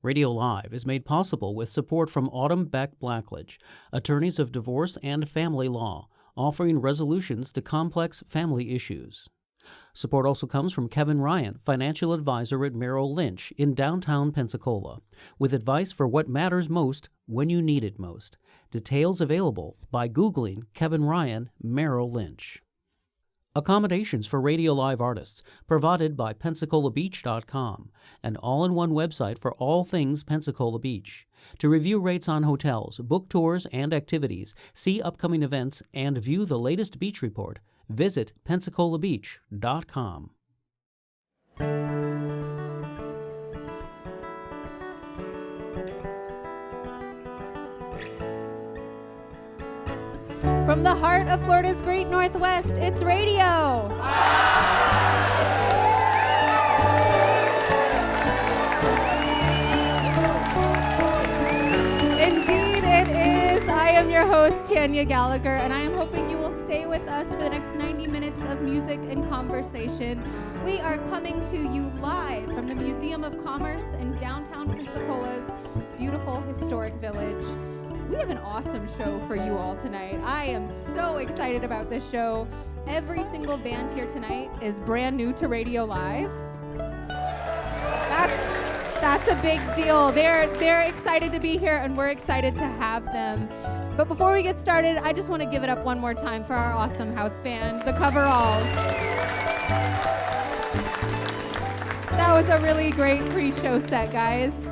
Radio Live is made possible with support from Autumn Beck Blackledge, attorneys of divorce and family law, offering resolutions to complex family issues. Support also comes from Kevin Ryan, financial advisor at Merrill Lynch in downtown Pensacola, with advice for what matters most when you need it most. Details available by Googling Kevin Ryan, Merrill Lynch. Accommodations for Radio Live artists provided by PensacolaBeach.com, an all-in-one website for all things Pensacola Beach. To review rates on hotels, book tours and activities, see upcoming events, and view the latest beach report, visit PensacolaBeach.com. From the heart of Florida's Great Northwest, it's radio. Indeed it is. I am your host, Tanya Gallagher, and I am hoping you will stay with us for the next 90 minutes of music and conversation. We are coming to you live from the Museum of Commerce in downtown Pensacola's beautiful historic village. We have an awesome show for you all tonight. I am so excited about this show. Every single band here tonight is brand new to Radio Live. That's a big deal. They're excited to be here, and we're excited to have them. But before we get started, I just want to give it up one more time for our awesome house band, the Coveralls. That was a really great pre-show set, guys.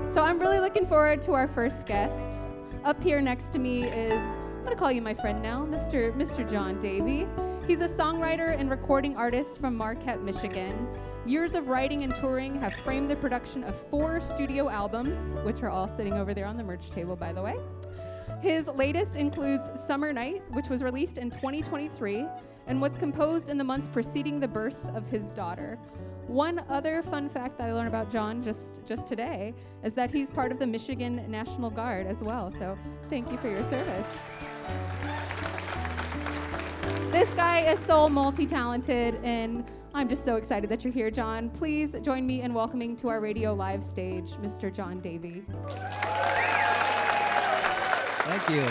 So I'm really looking forward to our first guest. Up here next to me is, I'm going to call you my friend now, Mr. John Davey. He's a songwriter and recording artist from Marquette, Michigan. Years of writing and touring have framed the production of 4 studio albums, which are all sitting over there on the merch table, by the way. His latest includes Summer Night, which was released in 2023 and was composed in the months preceding the birth of his daughter. One other fun fact that I learned about John just today is that he's part of the Michigan National Guard as well, so thank you for your service. This guy is so multi-talented, and I'm just so excited that you're here, John. Please join me in welcoming to our Radio Live stage, Mr. John Davey. Thank you.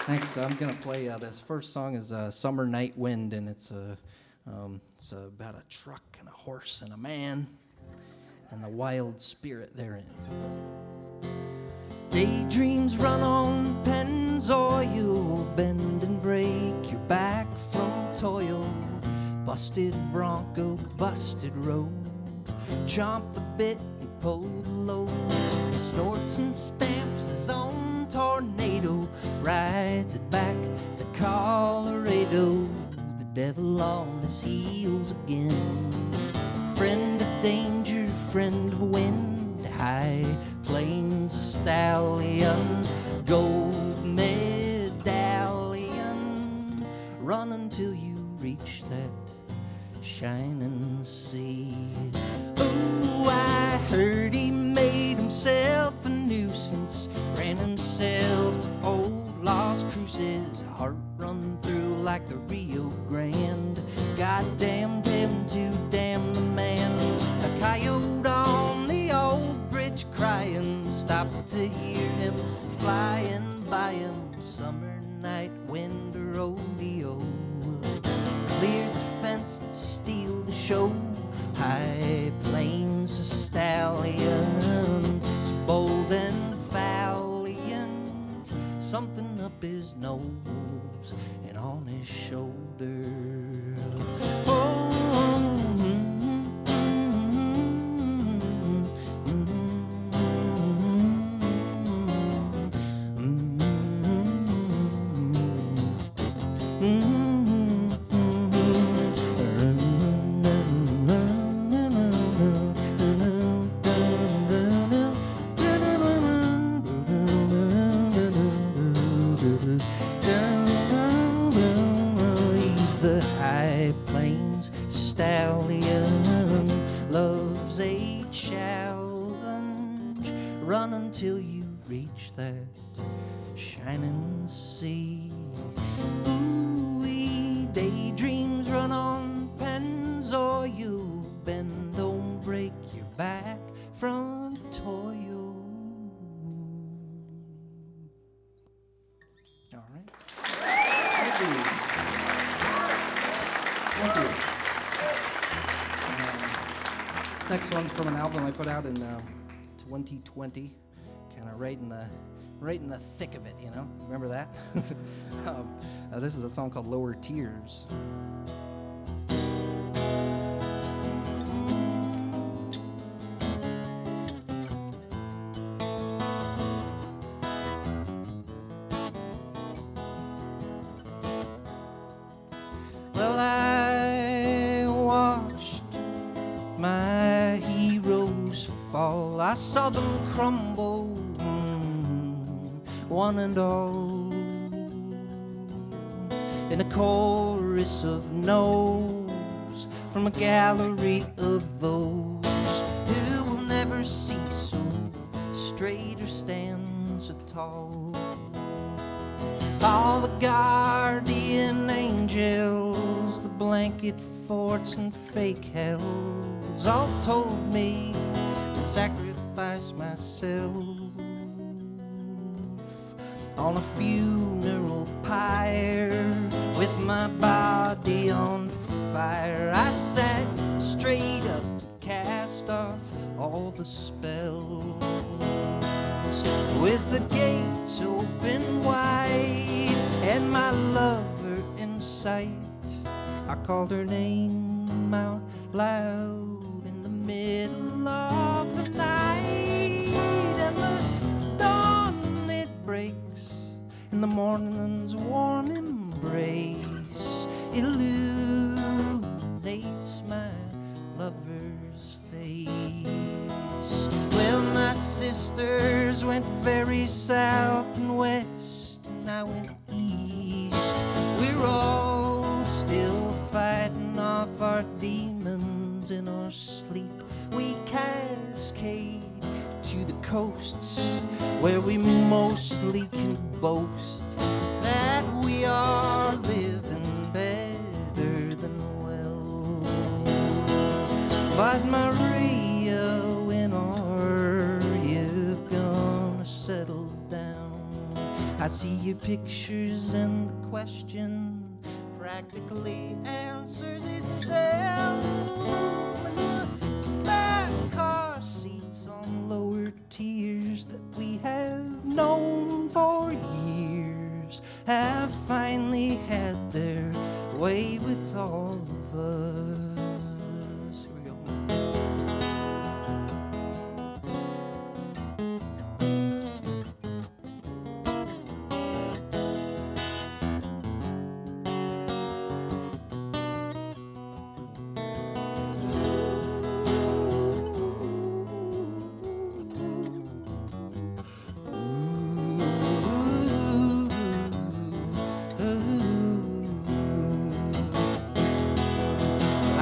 Thanks. I'm going to play this first song is Summer Night Wind, and it's about a truck and a horse and a man and the wild spirit therein. Daydreams run on Pennzoil, bend and break your back from toil. Busted bronco, busted road, chomp the bit and pull the load. He snorts and stamps his own tornado, rides it back to Colorado. Devil on his heels again. Friend of danger, friend of wind, high plains stallion, gold medallion. Run until you reach that shining sea. Ooh, I heard he made himself a nuisance, ran himself to old Las Cruces, heart run through like the Rio Grande. Goddamn him to damn the man. A coyote on the old bridge crying, stopped to hear him flying by him. Summer night wind rodeo, clear the fence and steal the show. High plains stallion, so bold and valiant, something up his nose and on his shoulder. Oh, run until you reach that shining sea. Ooh-wee, daydreams run on Pennzoil, bend, don't break your back from toil. All right. Thank you. Thank you. This next one's from an album I put out in 2020, kind of right in the thick of it, you know? Remember that? This is a song called Lower Tears. Well, I watched my heroes fall. I saw them crumble, one and all, in a chorus of no's from a gallery of those who will never see so straight or stand so tall. All the guardian angels, the blanket forts and fake hells, all told me to sacrifice myself on a funeral pyre with my body on fire. I sat straight up to cast off all the spells, with the gates open wide and my lover in sight. I called her name out loud in the middle of the night, and the dawn it breaks in the morning's warm embrace illuminates my lover's face. Well, my sisters went very south and west, and I went east. We're all still fighting off our demons in our sleep. We cascade to the coasts where we mostly can boast that we are living better than well. But Maria, when are you gonna settle down? I see your pictures and the question practically answers itself. And the back car seats on lower tiers that we have known for years have finally had their way with all of us. Here we go.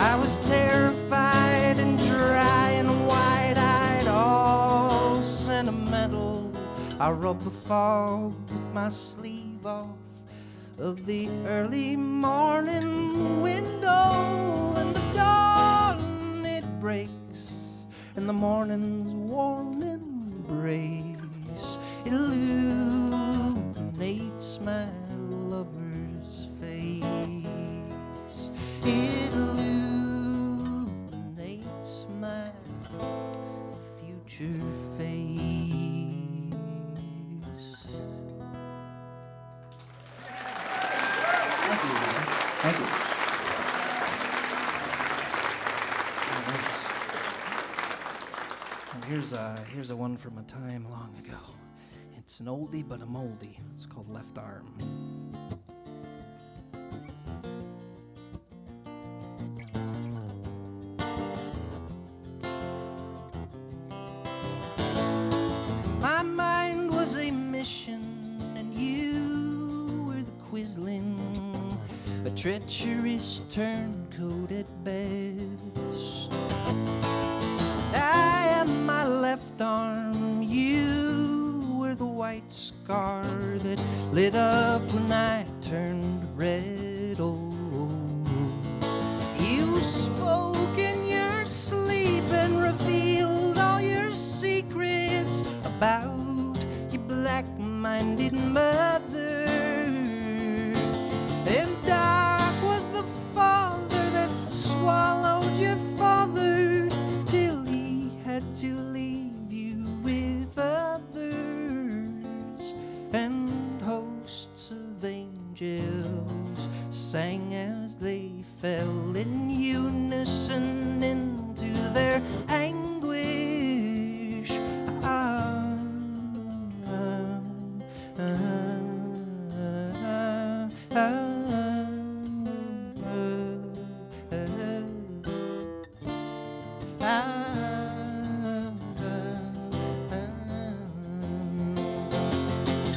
I was terrified and dry and wide-eyed, all sentimental. I rubbed the fog with my sleeve off of the early morning window, and the dawn it breaks, and the morning's warm embrace illuminates my lover's face. It illuminates my future face. Thank you. Thank you. And here's a one from a time long ago. It's an oldie but a moldie. It's called Left Arm. My mind was a mission, and you were the quisling, a treacherous turncoat at best. I am my left arm, you were the white scar that lit up when I turned red. Oh, you spoke in your sleep and revealed twisted mother. And dark was the father that swallowed your father till he had to leave you with others. And hosts of angels sang as they fell in unison into their anguish.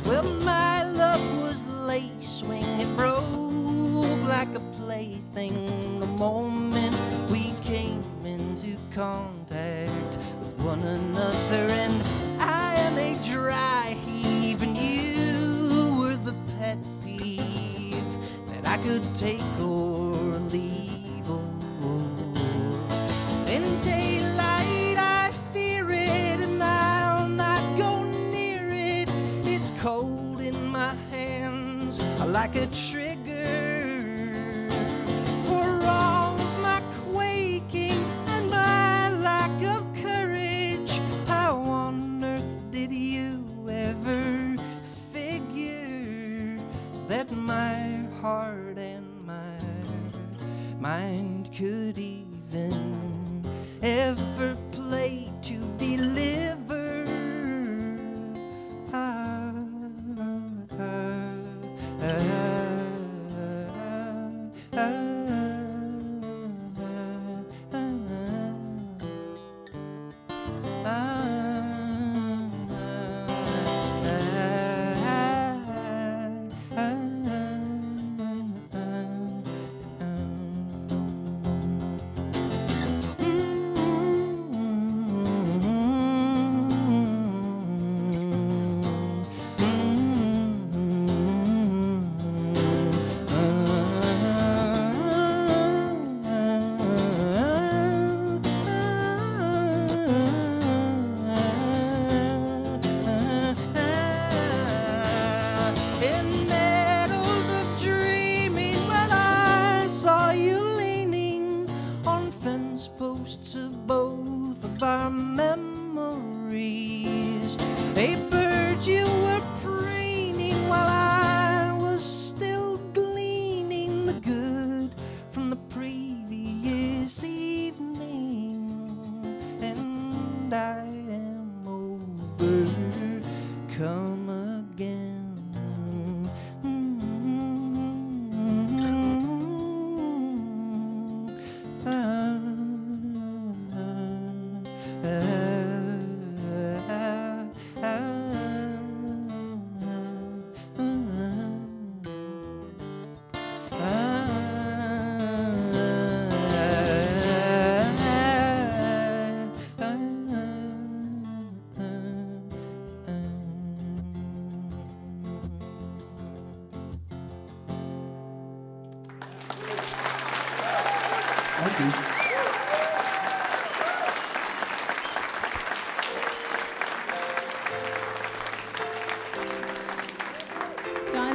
Well, my love was lace wing, it broke like a plaything the moment we came into contact with one another. And I am a dry heave, and you were the pet peeve that I could take or leave. Oh. In daylight I fear it, and I'll not go near it. It's cold in my hands like a trigger. For all of my quaking and my lack of courage, how on earth did you ever figure that my heart and my mind could even ever play to deliver?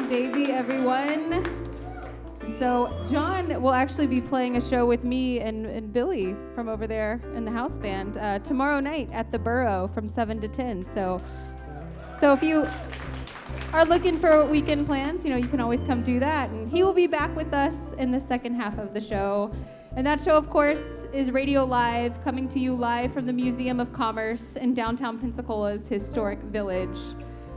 Davey, everyone. And so John will actually be playing a show with me and Billy from over there in the house band tomorrow night at the Burrow from 7 to 10. So if you are looking for weekend plans, you can always come do that. And he will be back with us in the second half of the show. And that show, of course, is Radio Live, coming to you live from the Museum of Commerce in downtown Pensacola's historic village.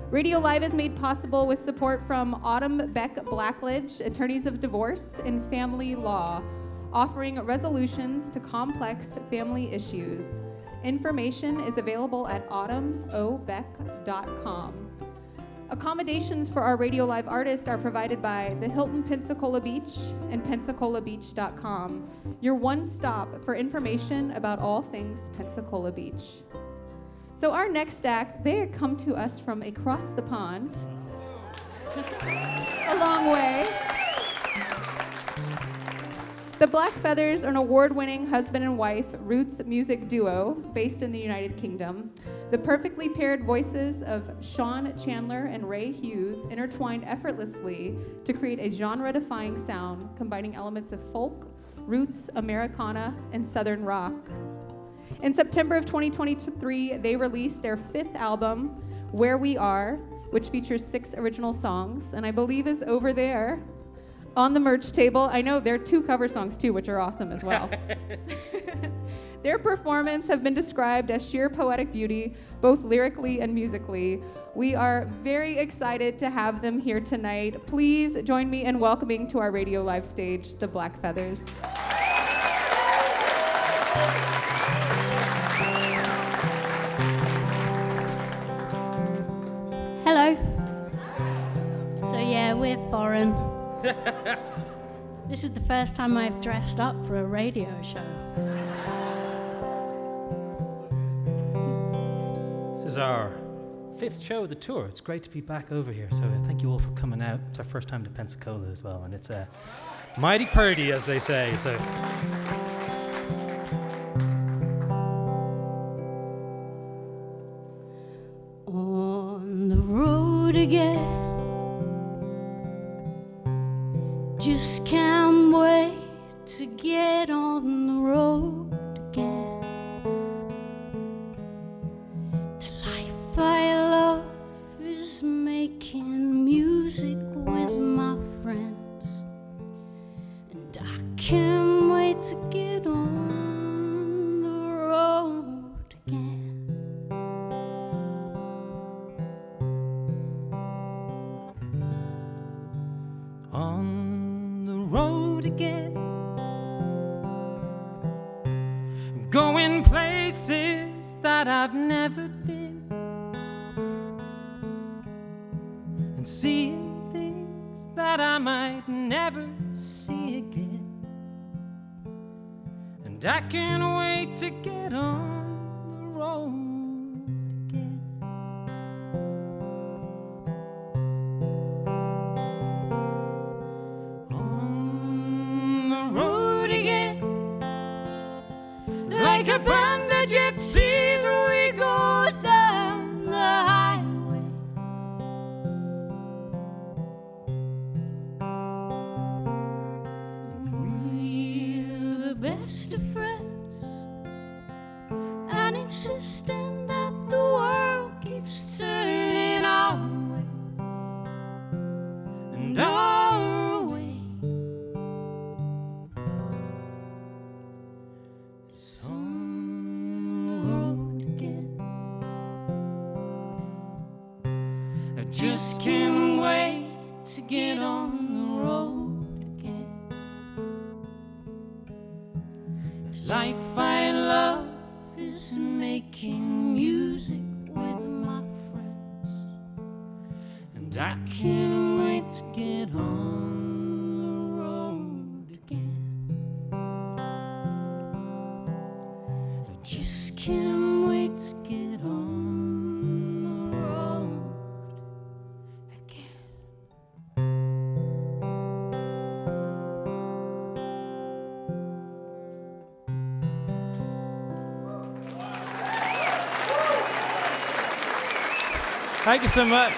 Radio Live is made possible with support from Autumn Beck Blackledge, attorneys of divorce and family law, offering resolutions to complex family issues. Information is available at autumnobeck.com. Accommodations for our Radio Live artists are provided by the Hilton Pensacola Beach and PensacolaBeach.com, your one stop for information about all things Pensacola Beach. So our next act, they come to us from across the pond, a long way. The Black Feathers are an award-winning husband and wife roots music duo based in the United Kingdom. The perfectly paired voices of Sean Chandler and Ray Hughes intertwined effortlessly to create a genre-defying sound, combining elements of folk, roots, Americana, and Southern rock. In September of 2023, they released their 5th album, Where We Are, which features 6 original songs, and I believe is over there on the merch table. I know there are 2 cover songs too, which are awesome as well. Their performance have been described as sheer poetic beauty, both lyrically and musically. We are very excited to have them here tonight. Please join me in welcoming to our Radio Live stage, the Black Feathers. Hello. So yeah, we're foreign. This is the first time I've dressed up for a radio show. This is our 5th show of the tour. It's great to be back over here, so thank you all for coming out. It's our first time to Pensacola as well, and it's a mighty purdy, as they say, so... On the road again, just can't wait to get on the road again. The life I love is making music with my friends, and I can't wait to get on the road again. On the road again, going places that I've never been, and seeing things that I might never see again. And I can't wait to get on the road again. On the road again, like a band of gypsies, we go down the highway. We're the best of friends, and insisting that the world keeps turning our way And our way. It's on the road again. I just can't wait to get on the road again. The life I love is making music with my friends, and I can't wait to get on the road again. I just can't wait to get on the road again. Thank you so much.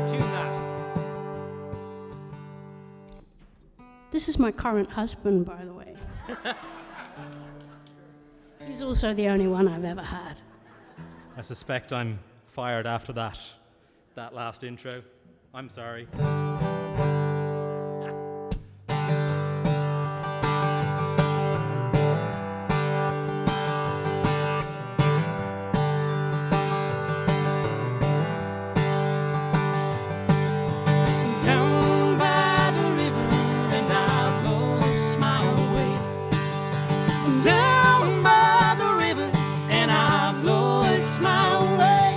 Tune that. This is my current husband, by the way. He's also the only one I've ever had. I suspect I'm fired after that last intro. I'm sorry. Down by the river, and I've lost my way. Down by the river, and I've lost my way.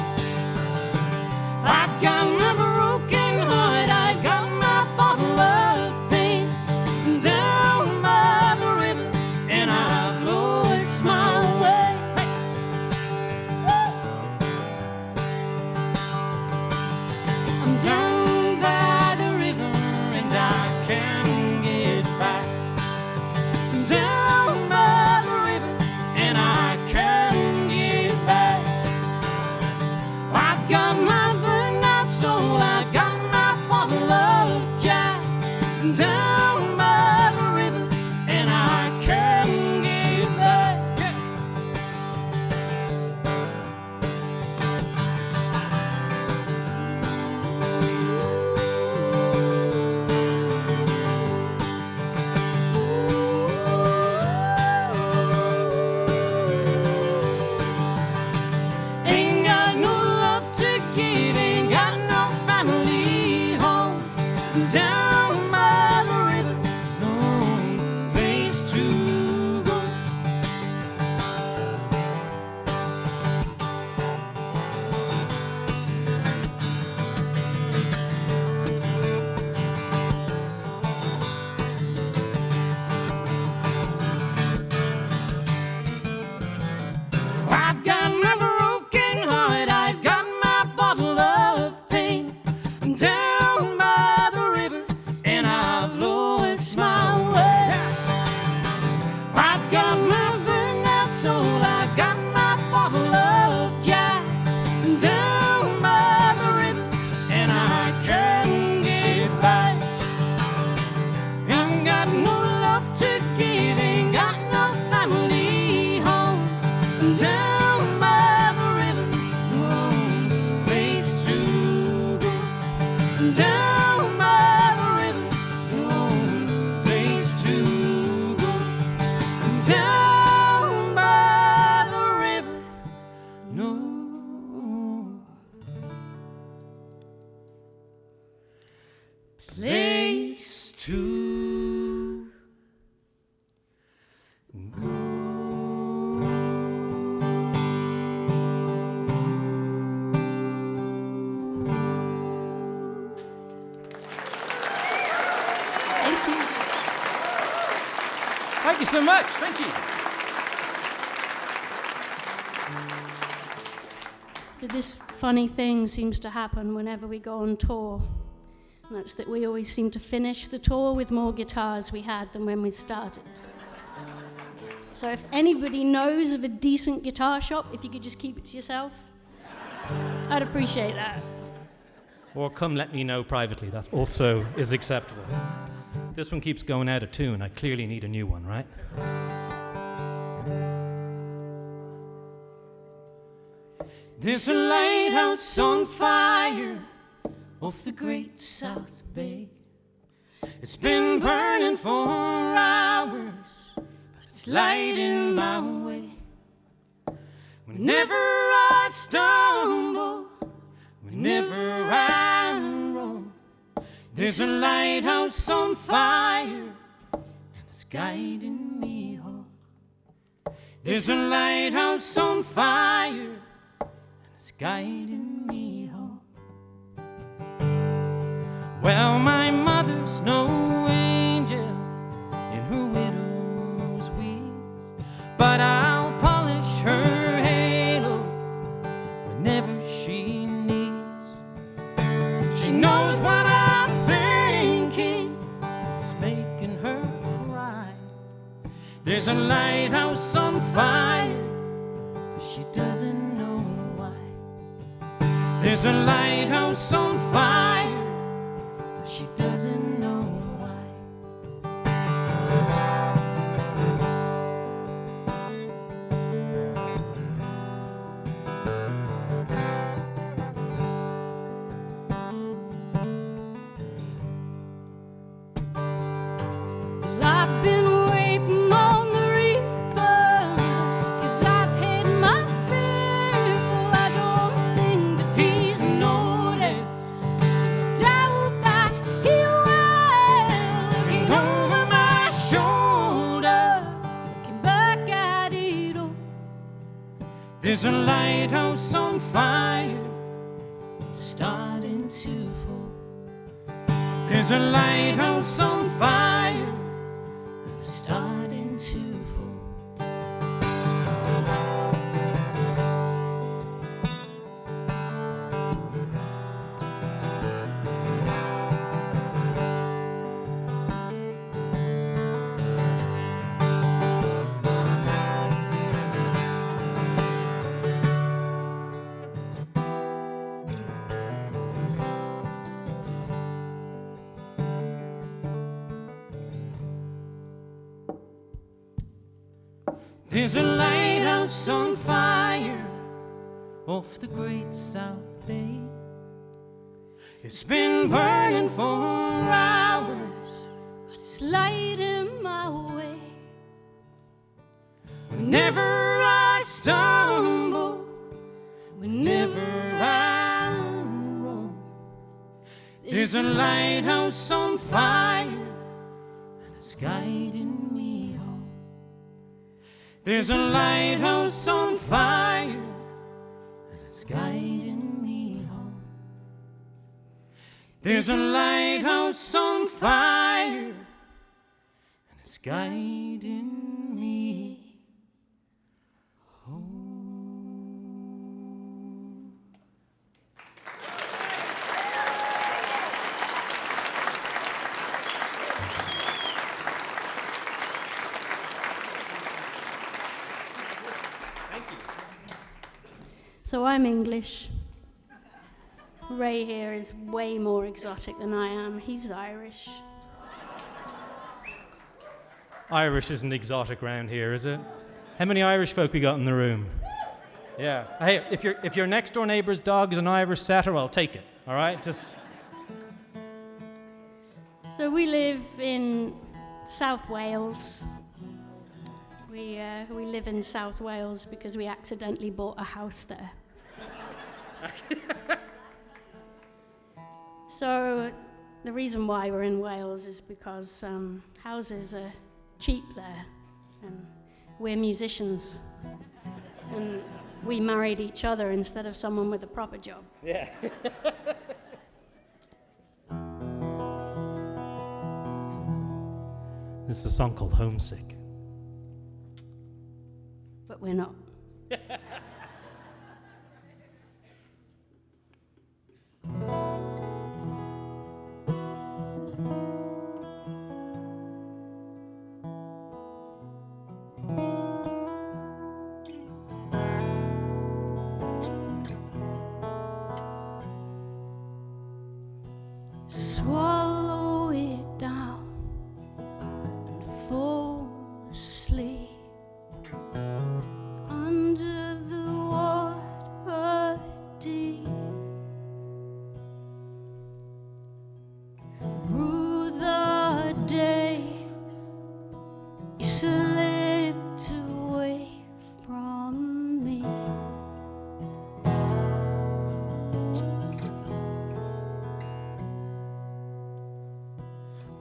I've got my broken heart, I've got my place to go. Thank you. Thank you so much. Thank you. This funny thing seems to happen whenever we go on tour. And that's that we always seem to finish the tour with more guitars we had than when we started. So if anybody knows of a decent guitar shop, if you could just keep it to yourself, I'd appreciate that. Or come let me know privately. That also is acceptable. This one keeps going out of tune. I clearly need a new one, right? There's a lighthouse on fire off the great South Bay. It's been burning for hours, but it's lighting my way. Whenever I stumble, whenever I roll, there's a lighthouse on fire, and it's guiding me home. There's a lighthouse on fire, it's guiding me home. Well, my mother's no angel in her widow's weeds, but I'll polish her halo whenever she needs. She knows what I'm thinking is making her cry. There's a lighthouse on fire, but she doesn't know. There's a lighthouse on fire, but she doesn't know why. Well, I've been waiting on the reaper, 'cause I've had my fill. I don't think that he's noticed. Dial back, he will, looking over my shoulder, looking back at it all. There's a lighthouse on fire, starting to fall. There's a lighthouse on fire, starting to fall. There's a lighthouse on fire off the great South Bay. It's been burning for hours, but it's lighting my way. Whenever I stumble, whenever I roll, there's a lighthouse on fire, and it's guiding me home. There's a lighthouse on fire, and it's guiding me home. There's a lighthouse on fire, and it's guiding me home. So I'm English. Ray here is way more exotic than I am. He's Irish. Irish isn't exotic round here, is it? How many Irish folk we got in the room? Yeah. Hey, if your next door neighbor's dog is an Irish setter, I'll take it. All right, just. So we live in South Wales. We live in South Wales because we accidentally bought a house there. So The reason why we're in Wales is because houses are cheap there, and we're musicians. And we married each other instead of someone with a proper job. Yeah. This is a song called Homesick. But we're not. Swallow it down and fall asleep under the water deep. Through the day you slipped away from me.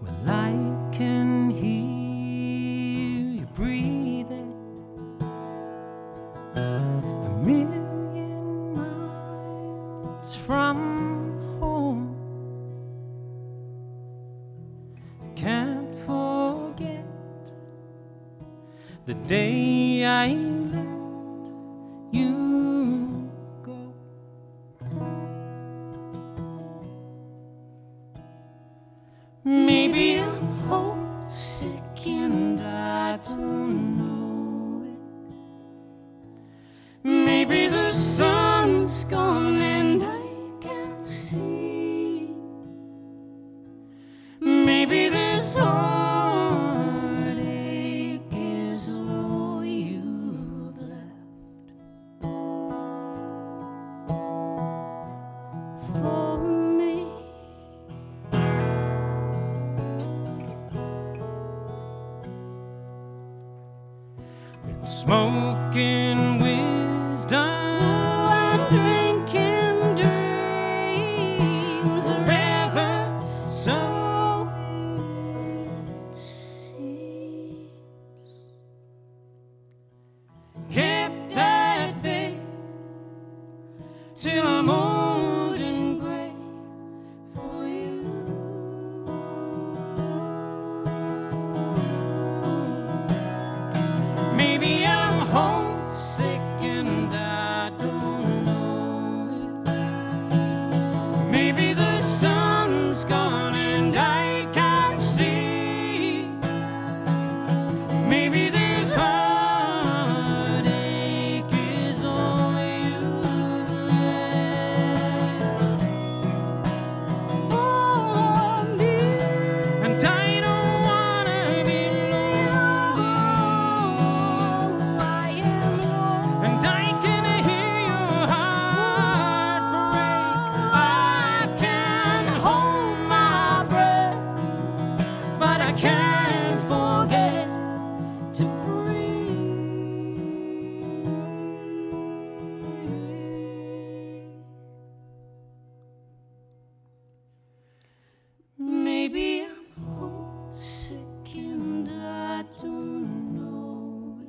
Well, I can hear you breathing a million miles from home. Can't forget the day I let you go. Maybe I'm homesick and I don't know it. Maybe the sun's gone and I can't see. Maybe this heartache is all you've left for me. Been smoking wisdom and drinking dreams forever, so it seems. Kept at bay till I'm old and gray for you. Maybe I'm homesick and I don't know it. Maybe the sun's gone and I can't see. Maybe this heartache is all you've left for me. And I don't wanna be lonely. I am lonely. And I can hear your heart break. I can hold my breath, but I can't forget to breathe. Maybe I'm homesick and I don't know it.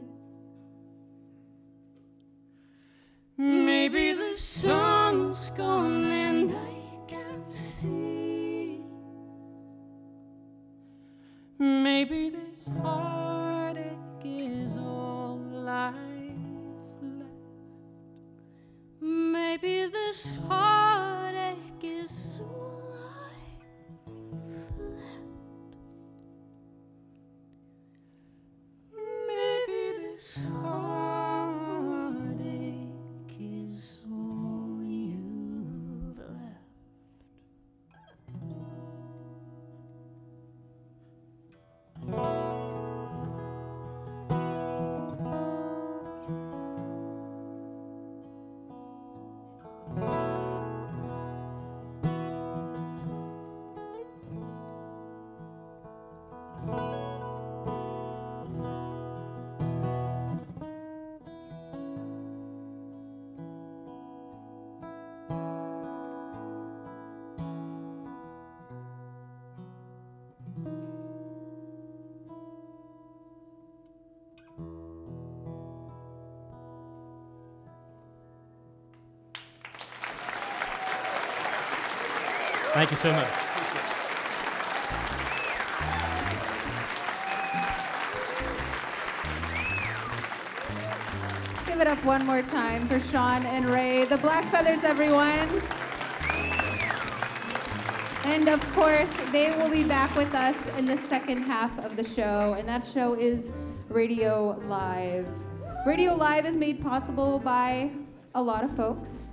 Maybe the sun's gone and I can't see. Maybe this heartache is all I've left. Maybe this heartache is all I've left. Maybe this heartache is all you've left. Thank you so much. Give it up one more time for Sean and Ray, the Black Feathers, everyone. And of course, they will be back with us in the second half of the show, and that show is Radio Live. Radio Live is made possible by a lot of folks.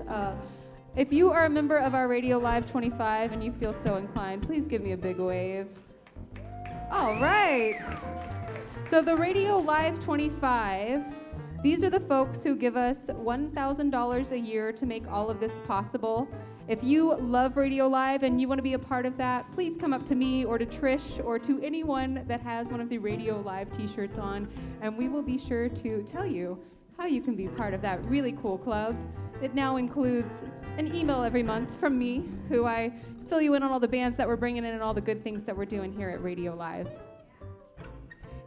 If you are a member of our Radio Live 25 and you feel so inclined, please give me a big wave. All right. So the Radio Live 25, these are the folks who give us $1,000 a year to make all of this possible. If you love Radio Live and you want to be a part of that, please come up to me or to Trish or to anyone that has one of the Radio Live t-shirts on, and we will be sure to tell you how you can be part of that really cool club. It now includes an email every month from me, who I fill you in on all the bands that we're bringing in and all the good things that we're doing here at Radio Live.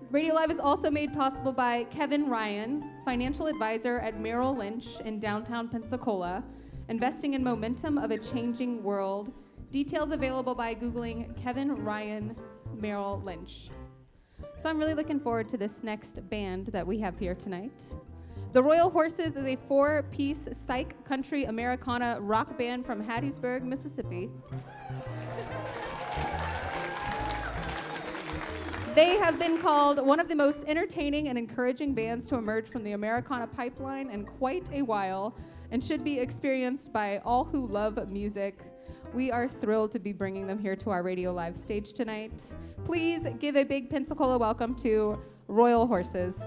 Radio Live is also made possible by Kevin Ryan, financial advisor at Merrill Lynch in downtown Pensacola, investing in momentum of a changing world. Details available by Googling Kevin Ryan Merrill Lynch. So I'm really looking forward to this next band that we have here tonight. The Royal Horses is a 4-piece psych country Americana rock band from Hattiesburg, Mississippi. They have been called one of the most entertaining and encouraging bands to emerge from the Americana pipeline in quite a while, and should be experienced by all who love music. We are thrilled to be bringing them here to our Radio Live stage tonight. Please give a big Pensacola welcome to Royal Horses.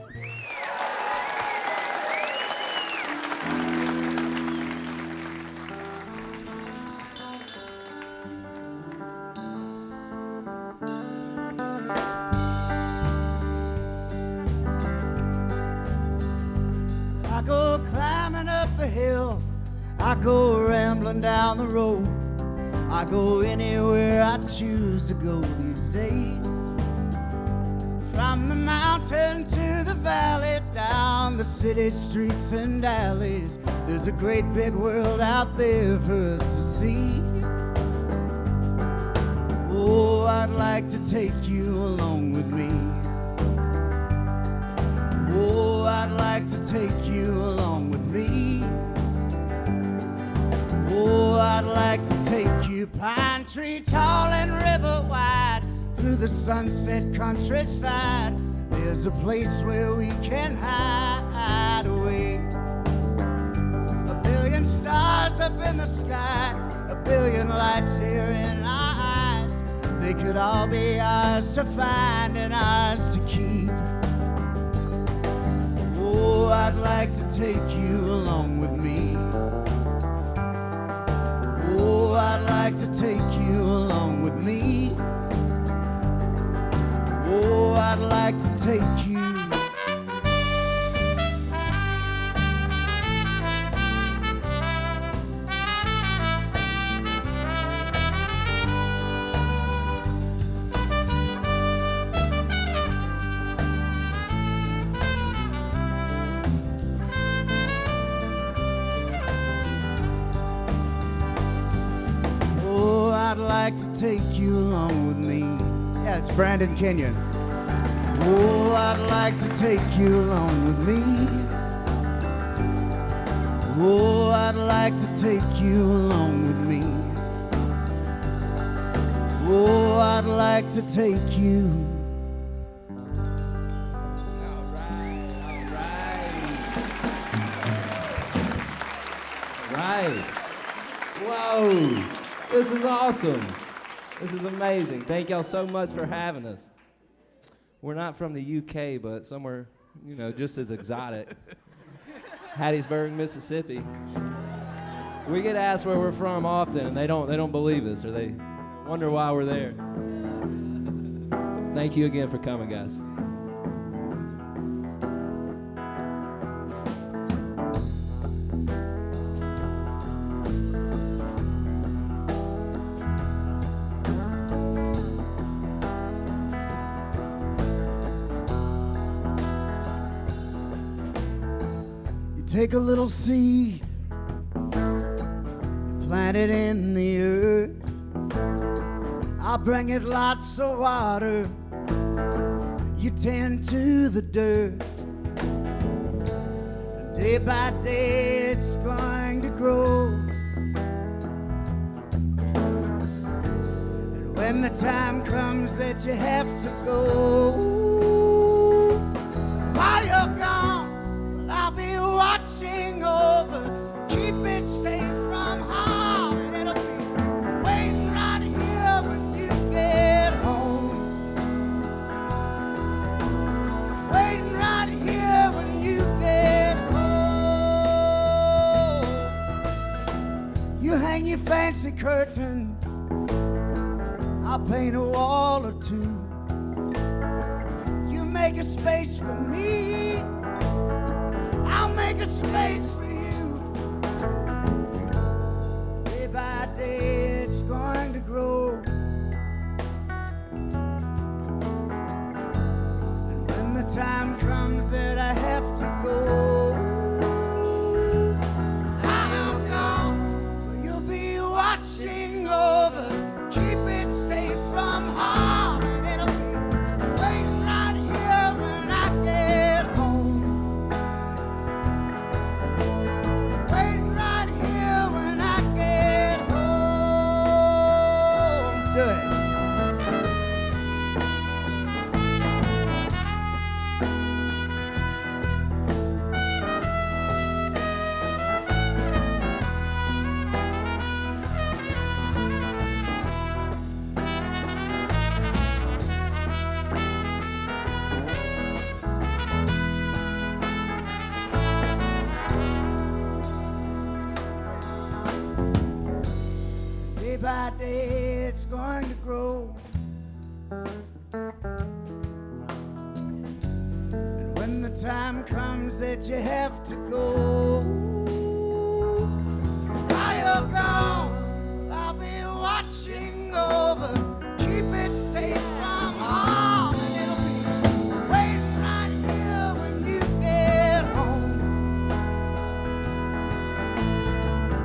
I go climbing up the hill, I go rambling down the road, I go anywhere I choose to go these days. From the mountain to the valley, down the city streets and alleys, there's a great big world out there for us to see. Oh, I'd like to take you along with me. Oh, I'd like to take you along with me. Oh, I'd like to take you pine tree tall and river wide, through the sunset countryside. There's a place where we can hide away. A billion stars up in the sky, a billion lights here in our eyes. They could all be ours to find and ours to keep. Oh, I'd like to take you along with me. Oh, I'd like to take you along with me. Oh, I'd like to take you. Oh, I'd like to take you along with me. Yeah, it's Brandon Kenyon. Oh, I'd like to take you along with me. Oh, I'd like to take you along with me. Oh, I'd like to take you. All right, all right. Right. Whoa, this is awesome. This is amazing. Thank y'all so much for having us. We're not from the UK, but somewhere, you know, just as exotic. Hattiesburg, Mississippi. We get asked where we're from often, and they don't believe us, or they wonder why we're there. Thank you again for coming, guys. Take a little seed, plant it in the earth. I'll bring it lots of water. You tend to the dirt. Day by day it's going to grow. And when the time comes that you have to go, while you're gone, well, I'll be watching over. Keep it safe from harm, and it'll be waiting right here when you get home. Waiting right here when you get home. You hang your fancy curtains, I'll paint a wall or two. You make a space for me, I'll make a space for you. Day by day it's going to grow. And when the time comes that I have to go, I'll go, but you'll be watching over. Keep it safe from harm, and it'll be waiting right here when I get home. Waiting right here when I get home. Do it. Day by day it's going to grow. And when the time comes that you have to go, while you're gone, I'll be watching over. Keep it safe from harm, and it'll be waiting right here when you get home.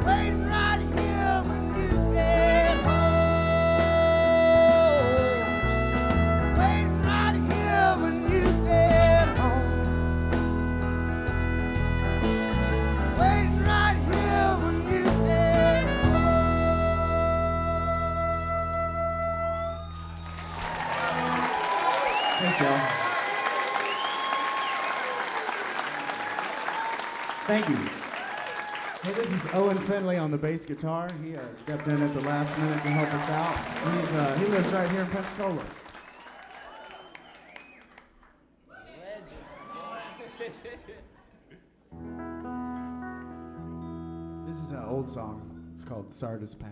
Waiting right here when you get home. Waiting right here when you get home. Waiting right here when you get home. Thanks, y'all. Thank you. Hey, this is Owen Finley on the bass guitar. He stepped in at the last minute to help us out. He lives right here in Pensacola. This is an old song. It's called Sardis Pass.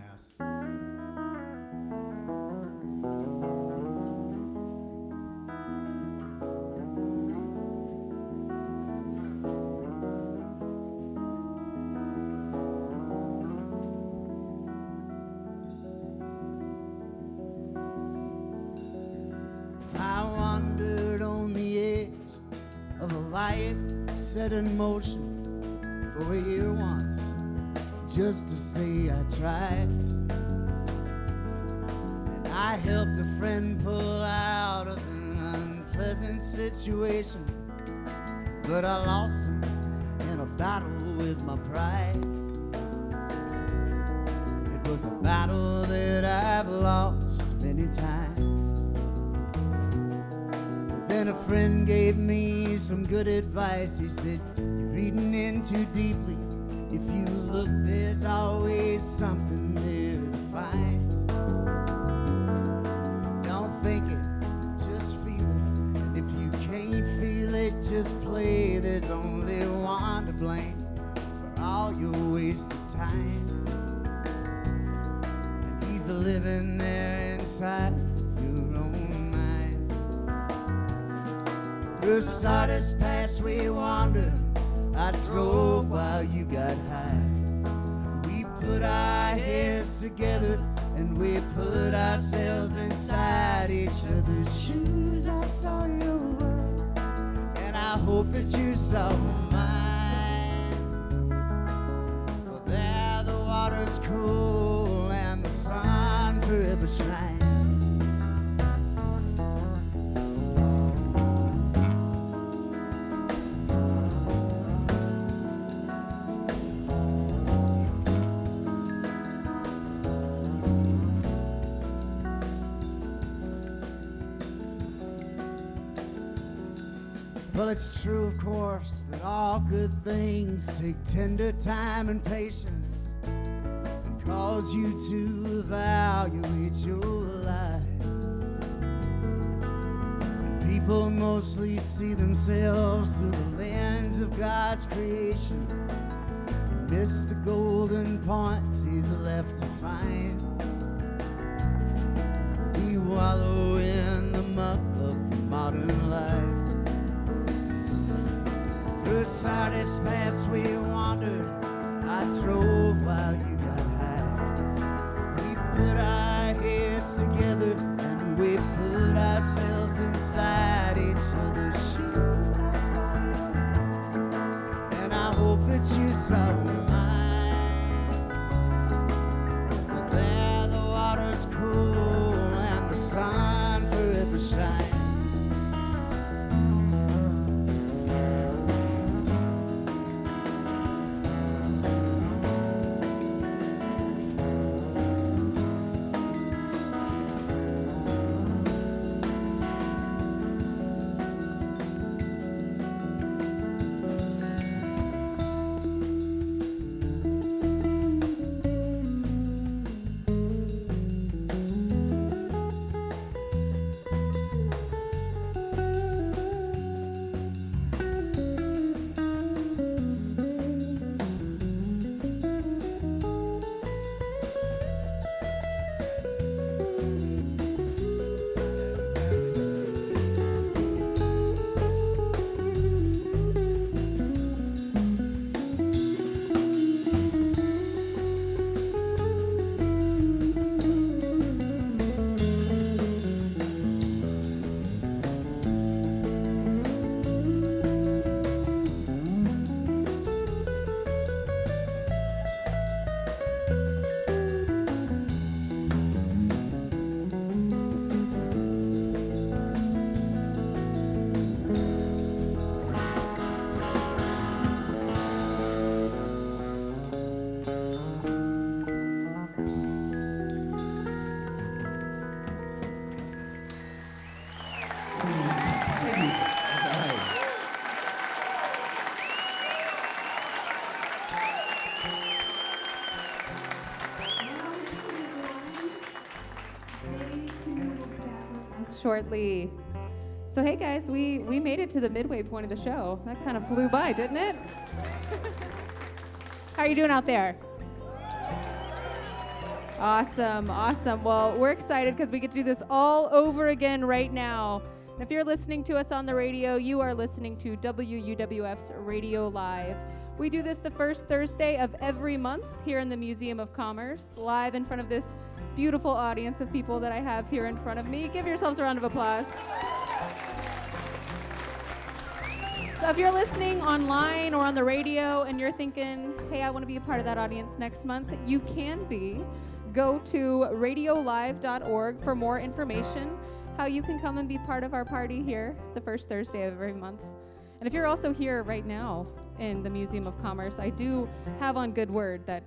I wandered on the edge of a life set in motion for a year once, just to say I tried. And I helped a friend pull out of an unpleasant situation, but I lost him in a battle with my pride. It was a battle that I've lost many times. Then a friend gave me some good advice. He said, you're reading in too deeply. If you look, there's always something there to find. Don't think it, just feel it. And if you can't feel it, just play. There's only one to blame for all your wasted time. And he's living there inside your own mind. Through Sardis Pass we wandered. I drove while you got high. We put our heads together and we put ourselves inside each other's shoes. I saw your world and I hope that you saw mine. Well, there the water's cool and the sun forever shines. Well, it's true, of course, that all good things take tender time and patience and cause you to evaluate your life. And people mostly see themselves through the lens of God's creation and miss the golden points He's left to find. We wallow in the muck of modern life. Through Sardis Pass we wandered, I drove while you got high. We put our heads together and we put ourselves inside each other's shoes. I saw you, and I hope that you saw mine. But there the water's cool and the sun forever shines. Shortly. So hey guys, we made it to the midway point of the show. That kind of flew by, didn't it? How are you doing out there? Awesome, awesome. Well, we're excited because we get to do this all over again right now. And if you're listening to us on the radio, you are listening to WUWF's Radio Live. We do this the first Thursday of every month here in the Museum of Commerce, live in front of this beautiful audience of people that I have here in front of me. Give yourselves a round of applause. So if you're listening online or on the radio and you're thinking, hey, I want to be a part of that audience next month, you can be. Go to radiolive.org for more information, how you can come and be part of our party here the first Thursday of every month. And if you're also here right now in the Museum of Commerce, I do have on good word that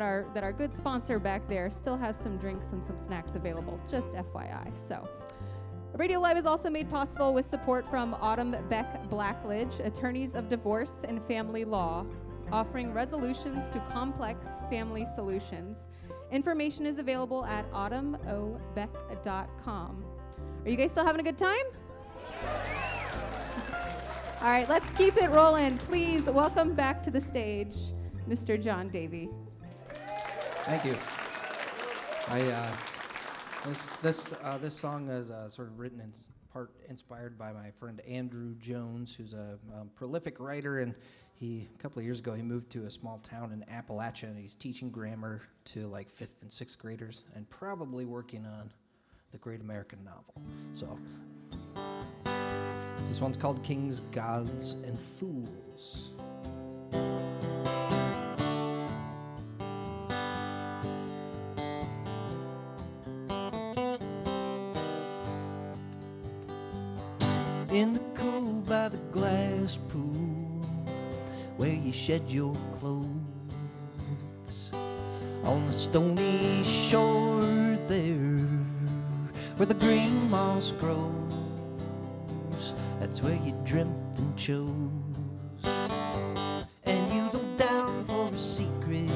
our good sponsor back there still has some drinks and some snacks available, just FYI. So, Radio Live is also made possible with support from Autumn Beck Blackledge, attorneys of divorce and family law, offering resolutions to complex family solutions. Information is available at autumnobeck.com. Are you guys still having a good time? All right, let's keep it rolling. Please welcome back to the stage, Mr. John Davey. Thank you. This song is sort of written in part inspired by my friend Andrew Jones, who's a prolific writer, and a couple of years ago he moved to a small town in Appalachia, and he's teaching grammar to like 5th and 6th graders, and probably working on the Great American Novel. So this one's called Kings, Gods, and Fools. In the cool by the glass pool, where you shed your clothes, on the stony shore there, where the green moss grows, that's where you dreamt and chose. And you looked down for a secret,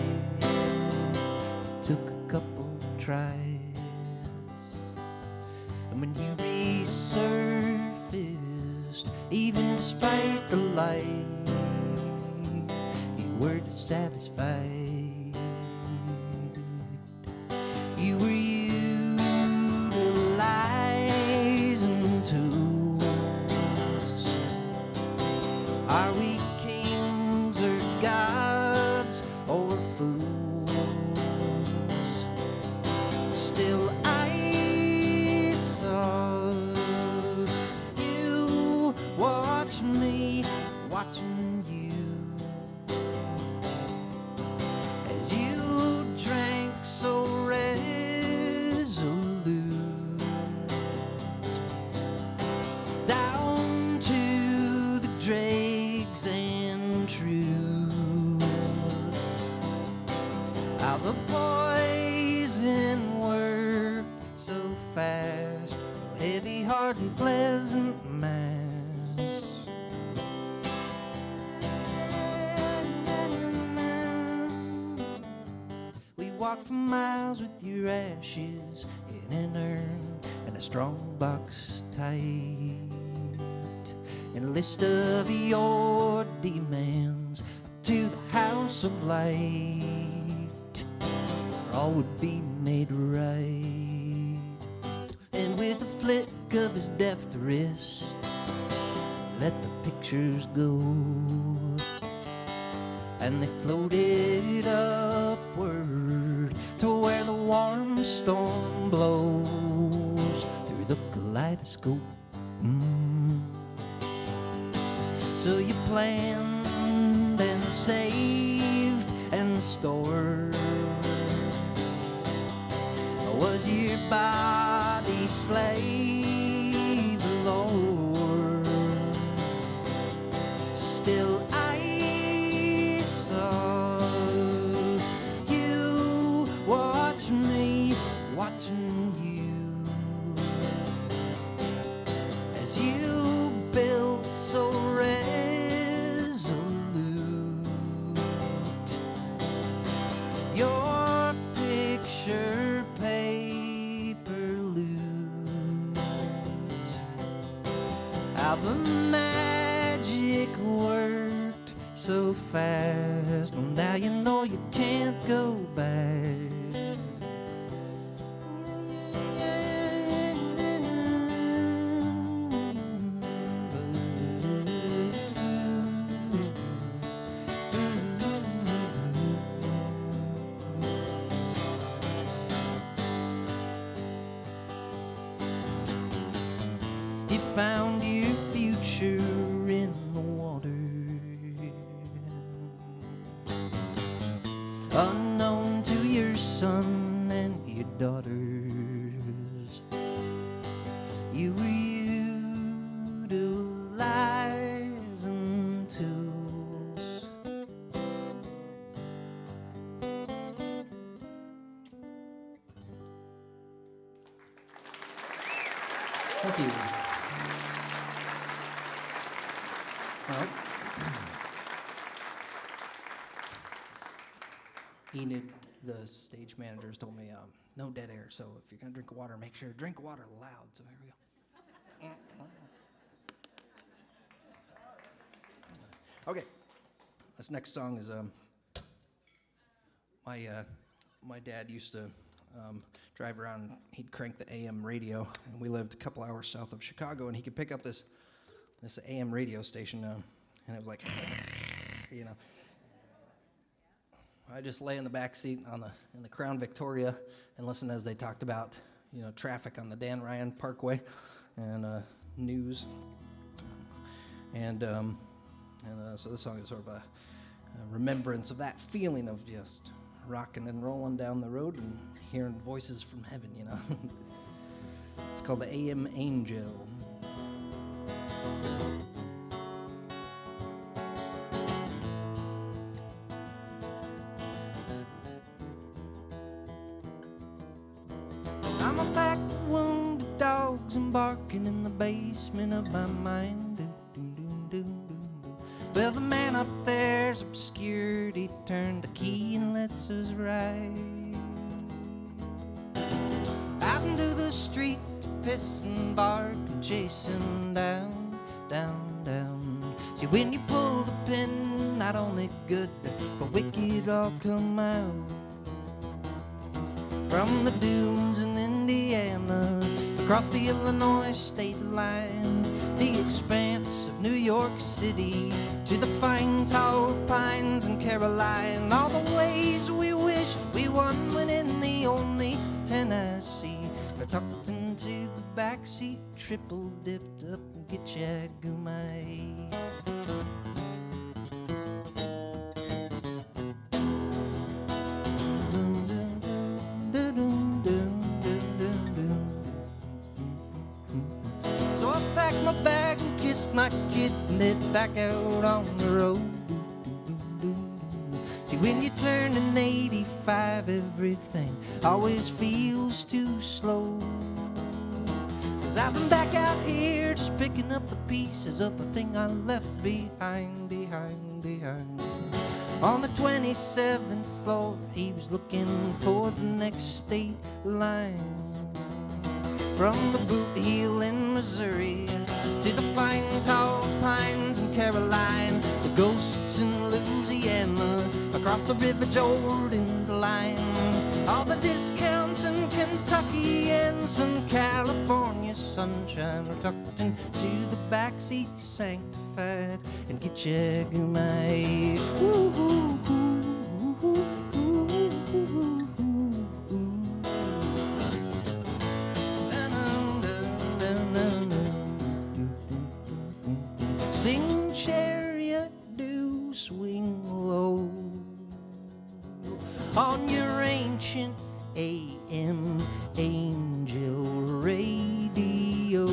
took a couple tries. And when you resurfaced, even despite the light, you were dissatisfied. You were utilizing tools. Are we kings or gods or fools? Still I saw you watch me watching you as you drank so resolute down to the dregs and truth. How the poison worked so fast, heavy heart and pleasant mass. We walked for miles with your ashes in an urn and a strong box tight, and a list of your demands to the house of light, where all would be made right. And with a flick of his deft wrist, let the pictures go, and they floated upward to where the warm storm blows through the kaleidoscope. So you planned and saved and stored. Was your body slave lord? Still I saw you watch me watching you as you built so resolute your picture paper loot. How the magic worked so fast, and now you know you can't go back. You found your future in the water, unknown to your son and your daughters. You were utilizing tools. Thank you. Well, Enid, the stage manager, told me no dead air, so if you're gonna drink water, make sure to drink water loud. So here we go. Okay, this next song is my dad used to drive around. He'd crank the AM radio, and we lived a couple hours south of Chicago, and he could pick up this AM radio station, and it was like, you know. I just lay in the back seat in the Crown Victoria and listen as they talked about, traffic on the Dan Ryan Parkway and news. And so this song is sort of a remembrance of that feeling of just rocking and rolling down the road and hearing voices from heaven, It's called the AM Angel. I'm a back wounded dog's embarking in the basement of my mind. Well, the man up there's obscurity turned the key and lets us ride out into the street to piss and bark and chasing down, down, down. See, when you pull the pin, not only good but wicked all come out. From the dunes in Indiana, across the Illinois state line, the expanse of New York City, to the fine tall pines in Caroline, all the ways we wished we won when in the only Tennessee. We're tucked into the backseat, triple dipped up and get ya goomay. So I packed my bag and kissed my kid and head back out on the road. See, when you're turning 85, everything always feels too slow. 'Cause I've been back out here just picking up the pieces of the thing I left behind, behind, behind. On the 27th floor, he was looking for the next state line. From the boot heel in Missouri to the fine tall pines in Caroline, the ghosts in Louisiana, across the River Jordan's line, all the discounts in Kentucky and some California sunshine were tucked into the backseat, sanctified and get ya goomay. Sing chariot, do swing low on your ancient AM angel radio.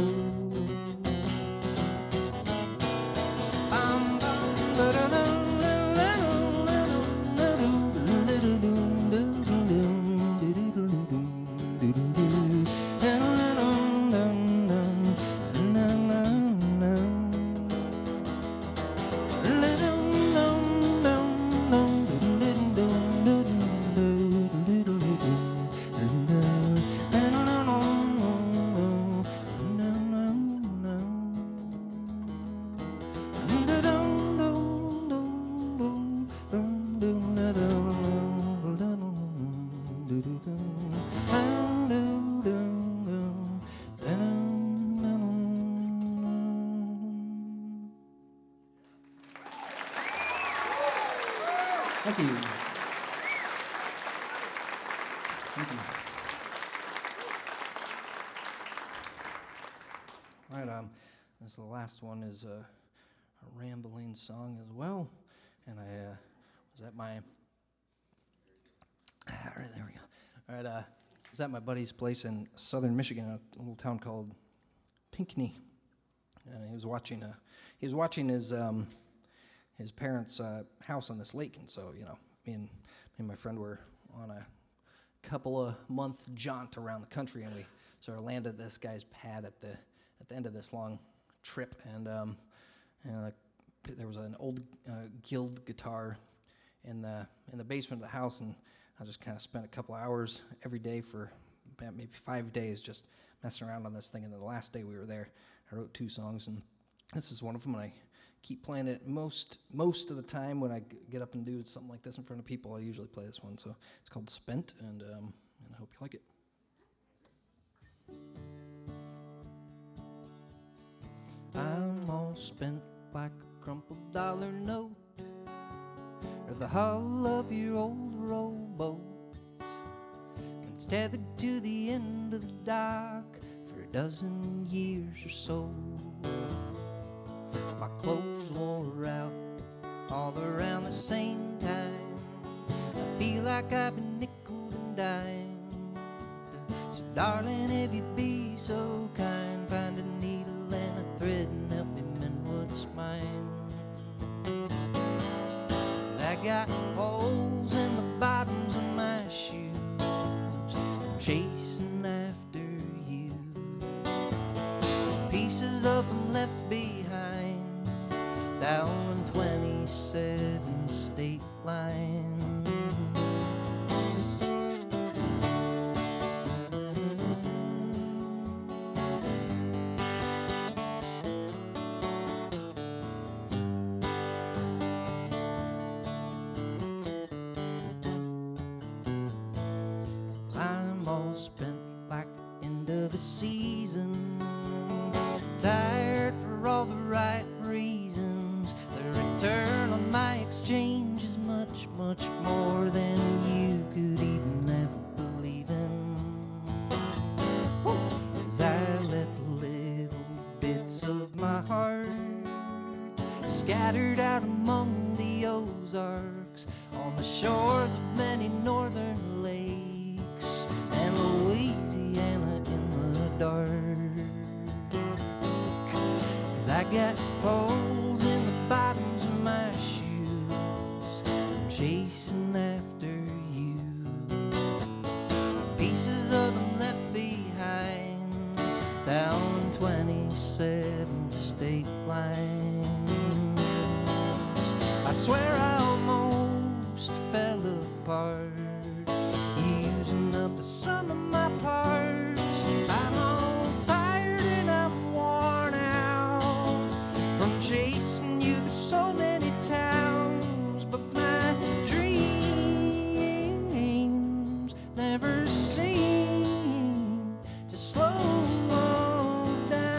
Thank you. Thank you. All right, this is the last one is a rambling song as well, and I was at my. All right, there we go. All right, I was at my buddy's place in southern Michigan, a little town called Pinckney, and he was watching his parents' house on this lake, and so me and my friend were on a couple of month jaunt around the country, and we sort of landed at this guy's pad at the end of this long trip, and there was an old Guild guitar in the basement of the house, and I just kind of spent a couple hours every day for about maybe 5 days just messing around on this thing, and then the last day we were there, I wrote 2 songs, and this is one of them, and I keep playing it most of the time when I get up and do something like this in front of people. I usually play this one, so it's called Spent, and I hope you like it. I'm all spent like a crumpled dollar note, or the hull of your old rowboat, and it's tethered to the end of the dock for a dozen years or so. My clothes wore out all around the same time. I feel like I've been nickeled and dimed. So darling, if you'd be so kind, find a needle and a thread and help me mend what's mine. 'Cause I got holes in the bottoms of my shoes, chasing after you. pieces of them left behind down on 27 state lines. I'm all spent like the end of a season, tired for all the right reasons. The return on my exchange is much, much more than you could even ever believe in. 'Cause I left little bits of my heart scattered out among the Ozarks, on the shores of many northern lakes, and Louisiana in the dark. 'Cause I got holes in the bottoms of my shoes from chasing after you. Pieces of them left behind down 27 state lines. I swear I almost fell apart, using up the sum of my parts. I'm all tired and I'm worn out from chasing you through so many towns, but my dreams never seem to slow down.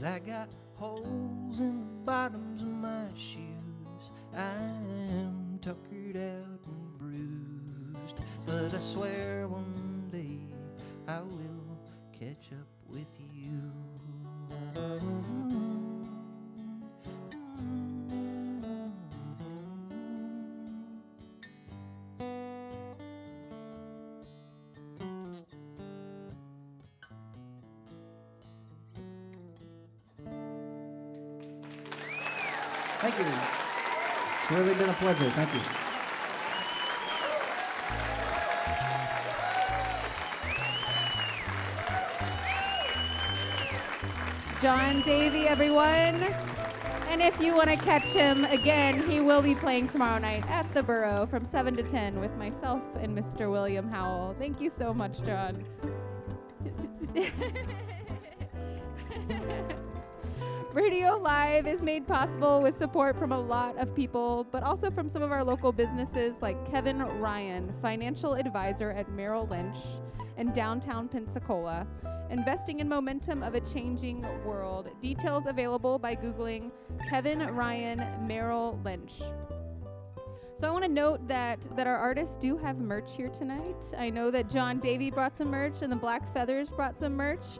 I got holes in the bottoms of my shoes. I'm tuckered out and bruised, but I swear one day I will catch up with you. Thank you. It's really been a pleasure. Thank you. John Davey, everyone. And if you want to catch him again, he will be playing tomorrow night at the Burrow from 7 to 10 with myself and Mr. William Howell. Thank you so much, John. Radio Live is made possible with support from a lot of people, but also from some of our local businesses like Kevin Ryan, financial advisor at Merrill Lynch in downtown Pensacola, investing in momentum of a changing world. Details available by Googling Kevin Ryan Merrill Lynch. So I want to note that our artists do have merch here tonight. I know that John Davey brought some merch and the Black Feathers brought some merch.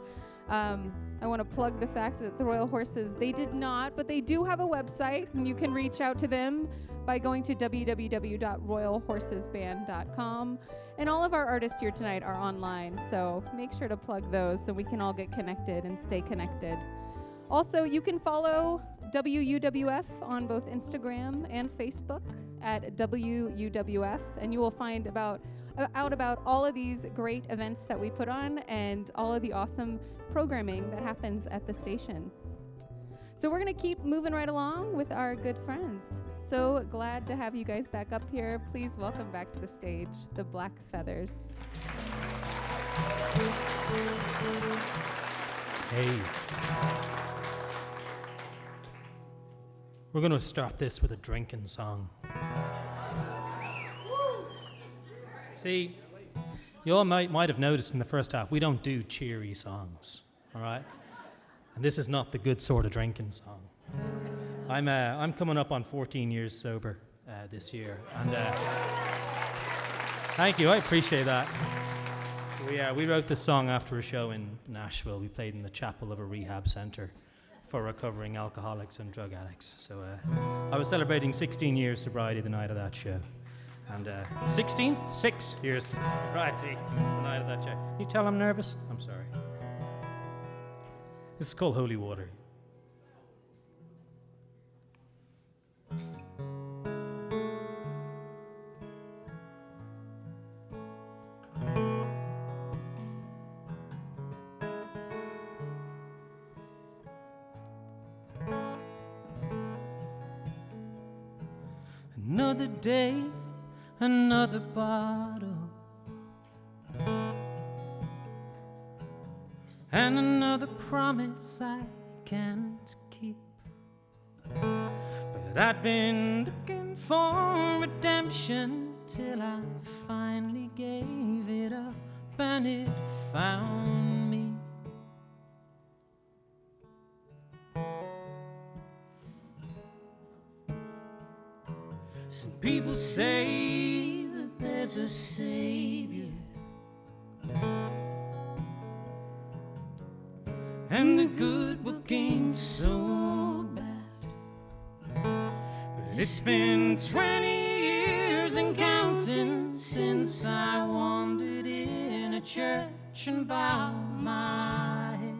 I want to plug the fact that the Royal Horses, they did not, but they do have a website, and you can reach out to them by going to www.royalhorsesband.com. And all of our artists here tonight are online, so make sure to plug those so we can all get connected and stay connected. Also, you can follow WUWF on both Instagram and Facebook at WUWF, and you will find out about all of these great events that we put on and all of the awesome programming that happens at the station. So we're going to keep moving right along with our good friends. So glad to have you guys back up here. Please welcome back to the stage the Black Feathers. Hey. We're going to start this with a drinking song. See, you all might have noticed in the first half, we don't do cheery songs, all right? And this is not the good sort of drinking song. I'm coming up on 14 years sober this year, and thank you, I appreciate that. We wrote this song after a show in Nashville. We played in the chapel of a rehab center for recovering alcoholics and drug addicts. So I was celebrating 16 years sobriety the night of that show. And 6 years sobriety the night of that show. You tell I'm nervous? I'm sorry. This is called Holy Water. Another day, another bottle, and another promise I can't keep. But I'd been looking for redemption till I finally gave it up and it found me. Some people say that there's a savior, and the good book ain't so bad. But it's been 20 years and counting since I wandered in a church and bowed my head.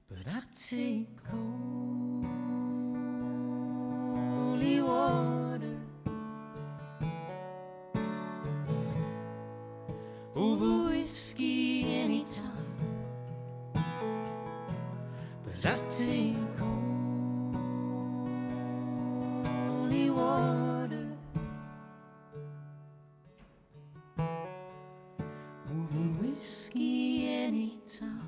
But I take holy water over whiskey anytime. But I take holy water over whiskey anytime.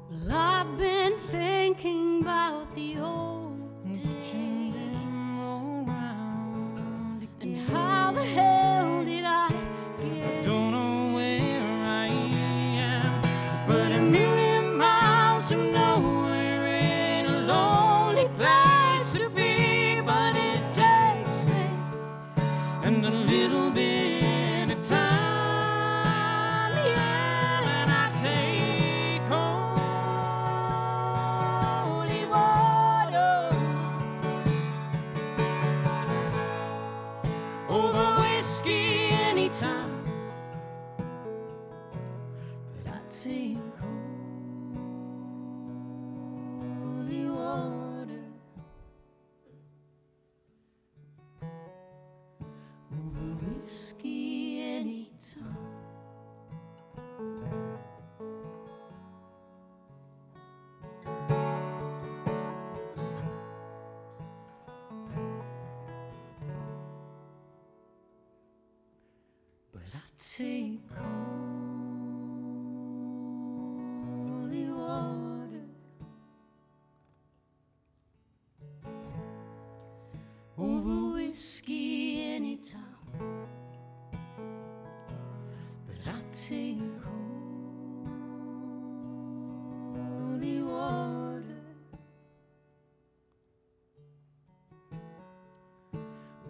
Well, I've been thinking about the old days and how the hell did I get? I don't know where I am, but a million miles from nowhere ain't a lonely place to be. But it takes me and a little bit of time, yeah, and I take holy water over whiskey anytime. But I take holy water over whiskey anytime. But I take holy water over whiskey anytime. But I take holy water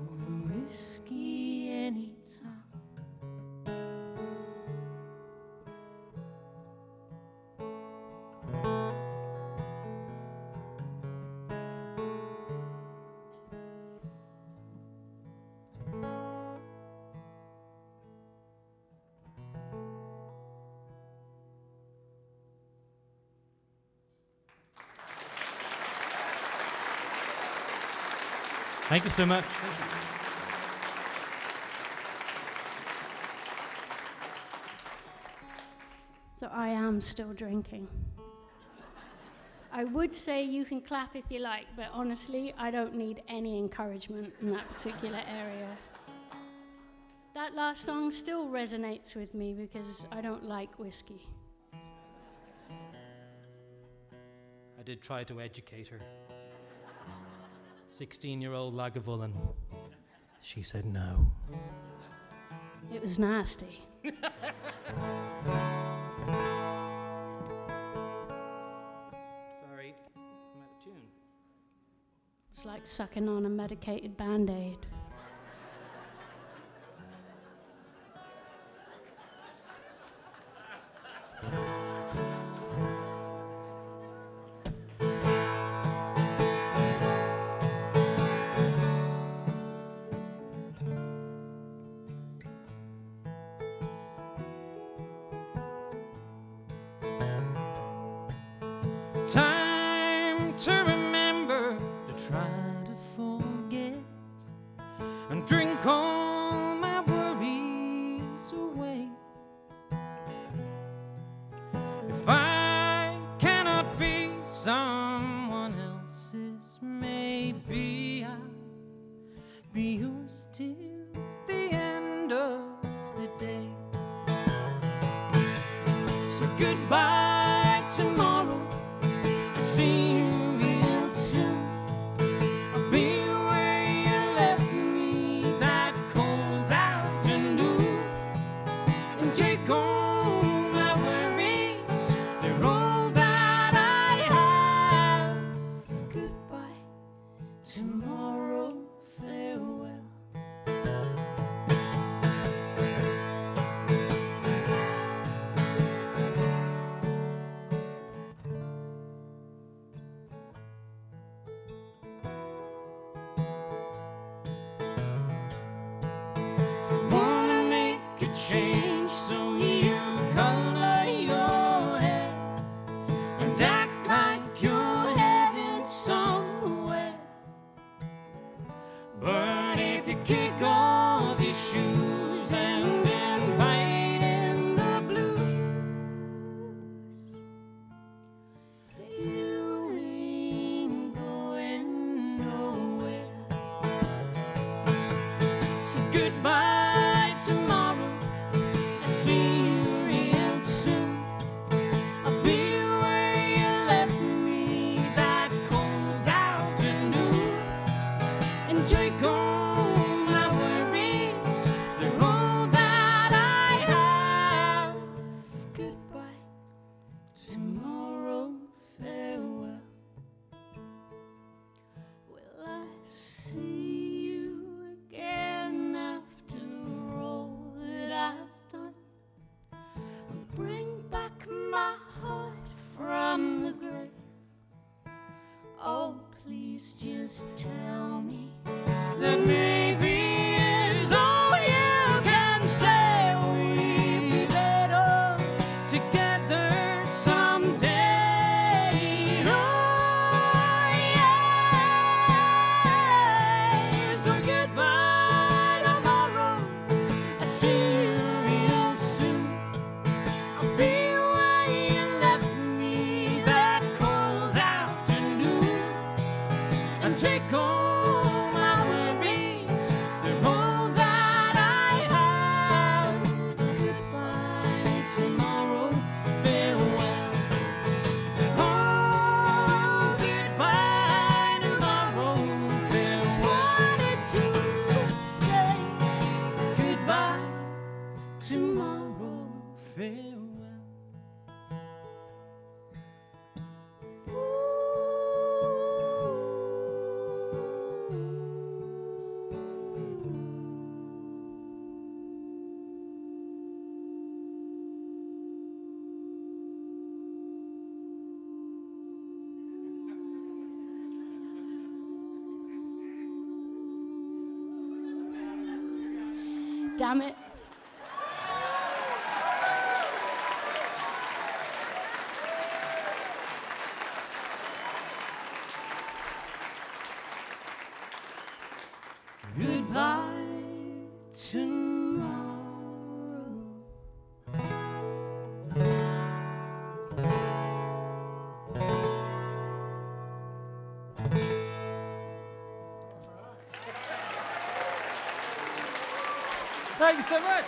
over whiskey anytime. Thank you so much. So I am still drinking. I would say you can clap if you like, but honestly, I don't need any encouragement in that particular area. That last song still resonates with me because I don't like whiskey. I did try to educate her. 16-year-old Lagavulin. She said no. It was nasty. Sorry, I'm out of tune. It's like sucking on a medicated Band-Aid. Time to remember to try to forget and drink all my worries away. If I cannot be someone else's, maybe I'll be yours till the end of the day. So goodbye tomorrow, I'll see you real soon. I'll be where you left me that cold afternoon. And take all my worries, they're all that I have. Goodbye tomorrow, farewell. Wanna make a change, so you color your hair and act like you're heading somewhere. But if you kick off your shoes and invite in the blues, you ain't going nowhere. So goodbye tomorrow, I'll see you real soon. I'll be where you left me that cold afternoon. And take all my worries, they're all that I have. Goodbye tomorrow, farewell. Will I see you again after all that I've done? And bring back my heart from the grave? Oh, please just tell me that maybe it's all you can say. We'll be better together someday. Oh, yeah. So goodbye tomorrow, I'll see you real soon. I'll be where you left me that cold afternoon. And take all my worries, they're all that I have. Goodbye tomorrow, farewell. Oh, goodbye tomorrow, there's one or two to say. Goodbye tomorrow, farewell. Damn it. Goodbye tomorrow. Thank you so much.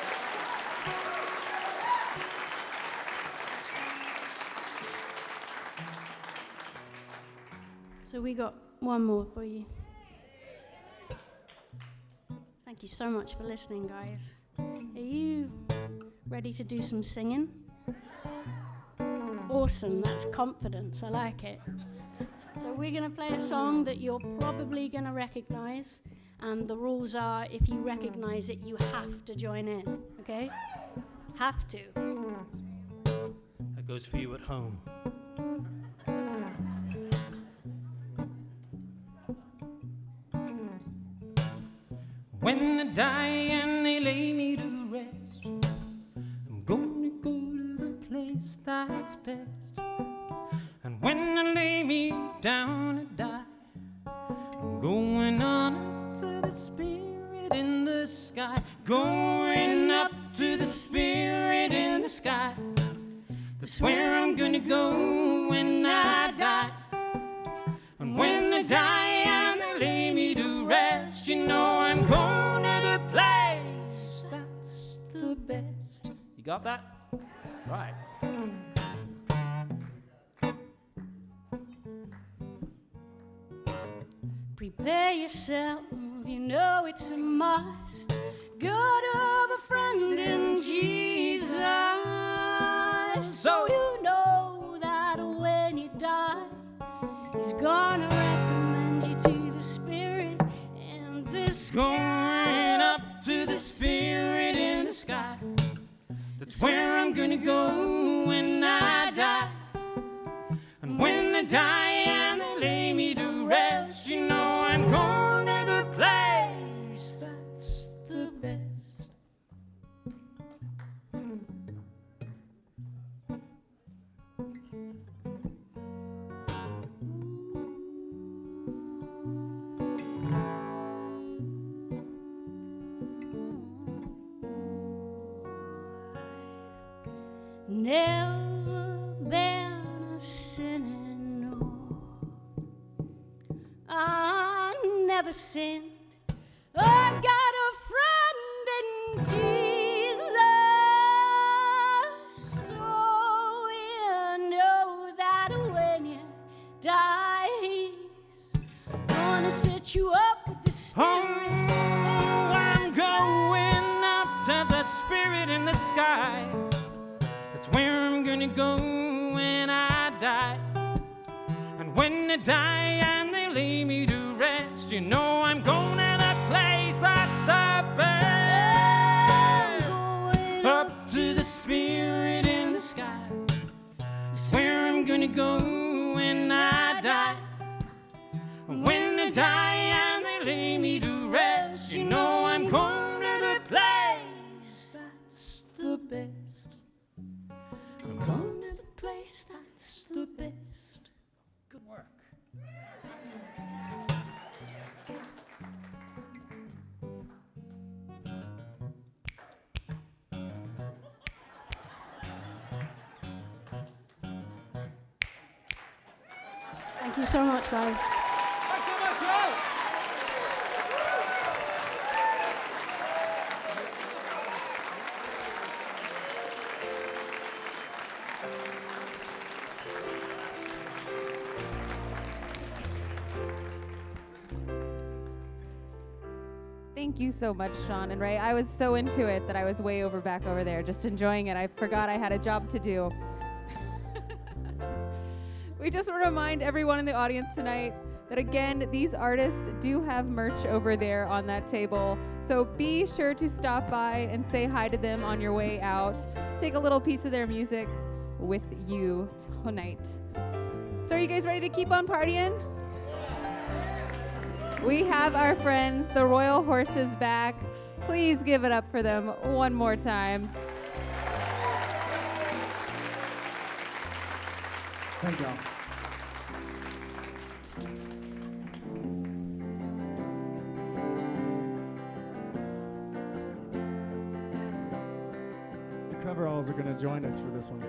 So we got one more for you. Thank you so much for listening, guys. Are you ready to do some singing? Awesome, that's confidence. I like it. So we're going to play a song that you're probably going to recognize, and the rules are if you recognize it, you have to join in, okay? Have to. That goes for you at home. When I die and they lay me to rest, I'm gonna go to the place that's best. And And when I lay me down to die, I'm going on up to the spirit in the sky, going up to the spirit in the sky. That's where I'm gonna go when I die. And when I die and they lay me to rest, you know I'm going to the place that's the best. You got that? Right. Prepare yourself, you know it's a must. Good of a friend in Jesus. So you know that when you die, He's gonna recommend you to the Spirit and this Going up to the spirit in the sky. That's where I'm gonna go when I die. And when I die and they lay me to rest, you know I'm going to the place that's the best. Never been a sinner, no. I never sinned. I got a friend in Jesus. So you know that when you die, He's gonna set you up with the Spirit. Oh, I'm going up to the spirit in the sky. That's where I'm gonna go when I die. And when I die and they lay me to rest, you know I'm going to the place that's the best. Up to the spirit in the sky. That's where I'm gonna go when I die. And when I die and they lay me to rest, you know I'm going to the place that's the best. I'm going to the place that's the best. Good work. Thank you so much, guys. Thanks so much, Joe. Thank you so much, Sean and Ray. I was so into it that I was way back over there, just enjoying it. I forgot I had a job to do. We just want to remind everyone in the audience tonight that, again, these artists do have merch over there on that table. So be sure to stop by and say hi to them on your way out. Take a little piece of their music with you tonight. So are you guys ready to keep on partying? We have our friends, the Royal Horses, back. Please give it up for them one more time. Thank y'all. The coveralls are going to join us for this one.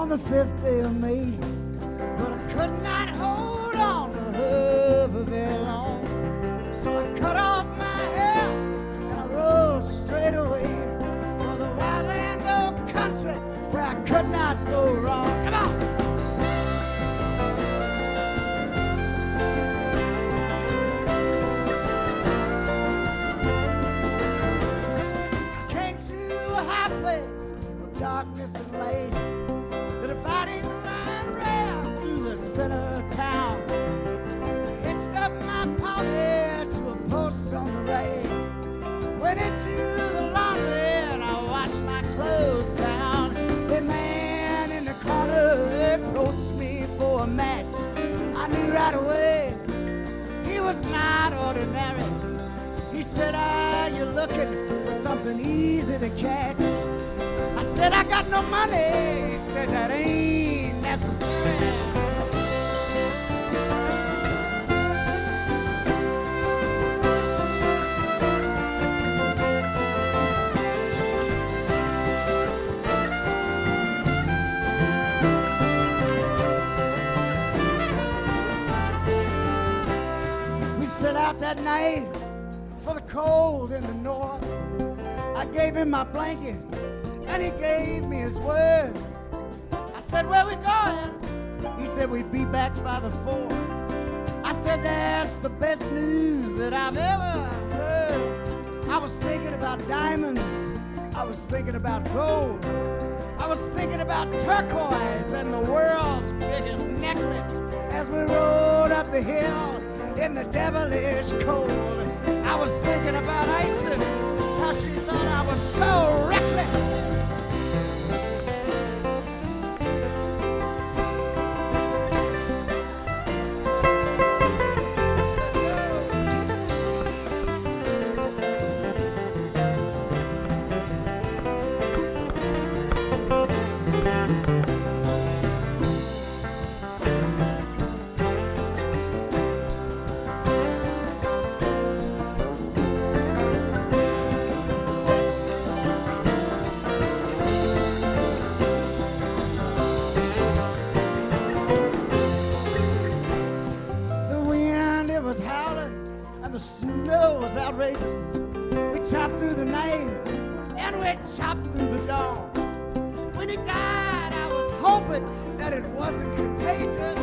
The 5th day of May, but I could not hold on to her for very long. So I cut off my hair and I rode straight away for the wildland old country where I could not go wrong. Come on! I came to a high place of darkness and light, the dividing line ran through the center of town. said, are you looking for something easy to catch? I said, I got no money. He said, that ain't necessary. Set out that night for the cold in the north. I gave him my blanket and he gave me his word. I said, where we going? He said, we'd be back by the 4. I said, that's the best news that I've ever heard. I was thinking about diamonds. I was thinking about gold. I was thinking about turquoise and the world's biggest necklace as we rode up the hill in the devilish cold. I was thinking about Isis, how she thought I was so reckless. Outrageous. We chopped through the night and we chopped through the dawn. When he died, I was hoping that it wasn't contagious,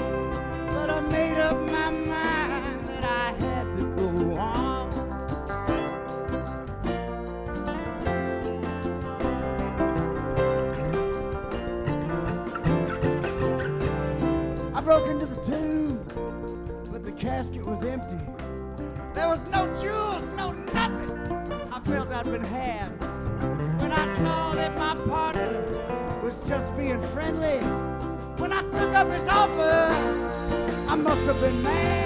but I made up my mind that I had to go on. I broke into the tomb, but the casket was empty. There was no jewels, no nothing. I felt I'd been had. When I saw that my partner was just being friendly, when I took up his offer, I must have been mad.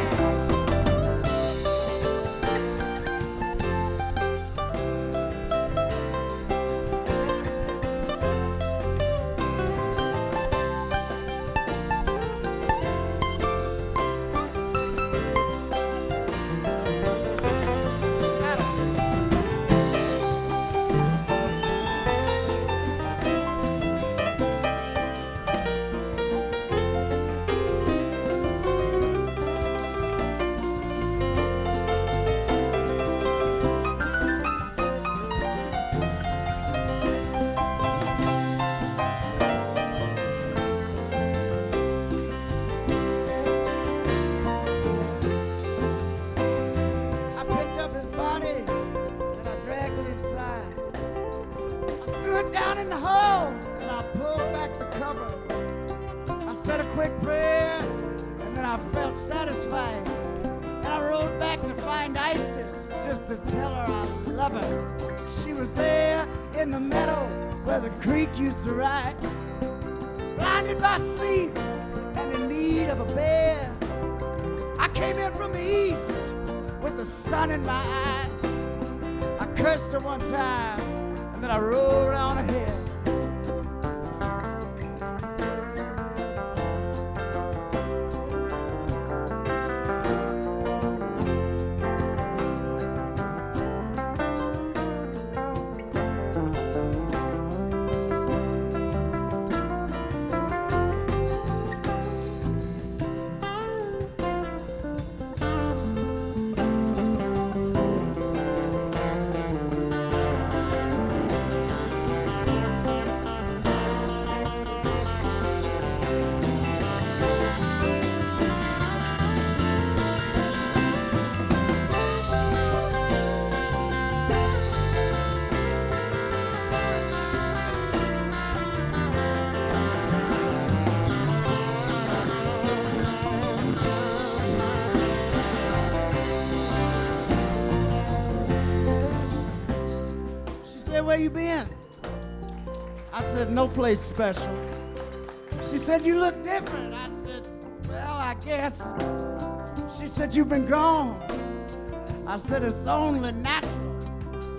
Used to ride, blinded by sleep and in need of a bed. I came in from the east with the sun in my eyes. I cursed her one time and then I rode on ahead. Where you been? I said, no place special. She said, you look different. I said, well, I guess. She said, you've been gone. I said, it's only natural.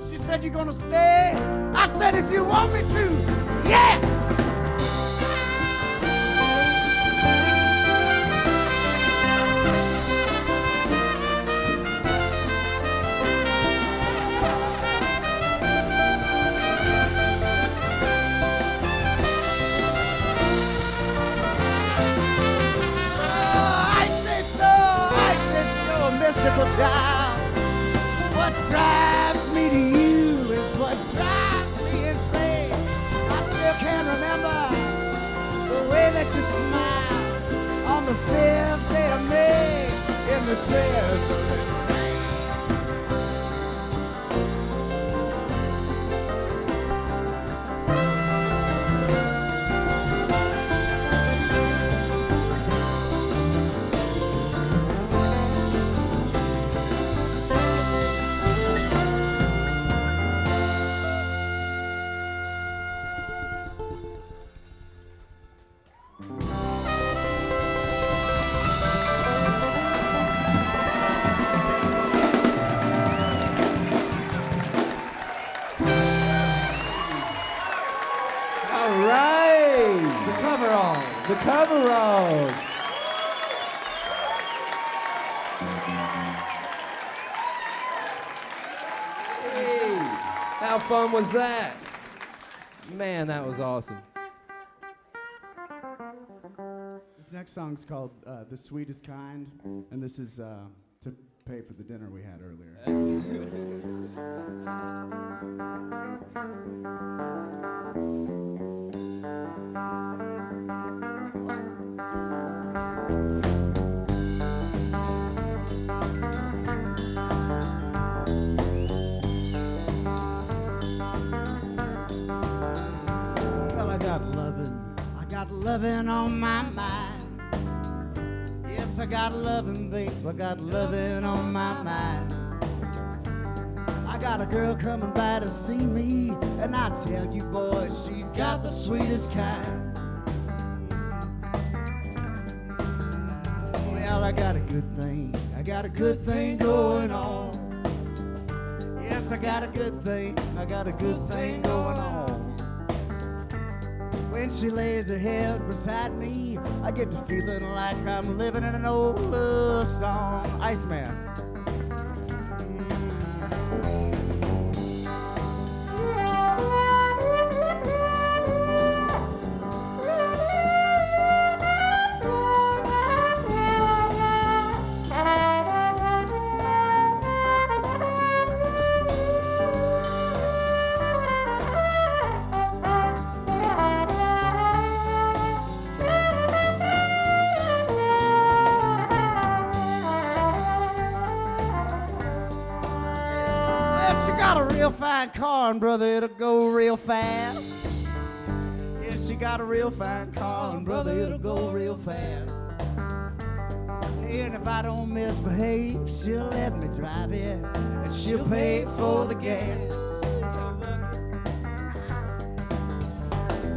She said, you're gonna stay? I said, if you want me to, yes! Mystical child. What drives me to you is what drives me insane. I still can't remember the way that you smiled on the 5th day of May in the desert. The coveralls. Hey, how fun was that? Man, that was awesome. This next song's called The Sweetest Kind, and this is to pay for the dinner we had earlier. Loving on my mind. Yes, I got loving, babe. I got loving on my mind. I got a girl coming by to see me, and I tell you, boys, she's got the sweetest kind. Well, I got a good thing. I got a good thing going on. Yes, I got a good thing. I got a good thing going on. When she lays her head beside me, I get the feeling like I'm living in an old love song. Iceman. Fine car, and brother, it'll go real fast. Yeah, she got a real fine car, and brother, it'll go real fast. And if I don't misbehave, she'll let me drive it, and she'll pay for the gas.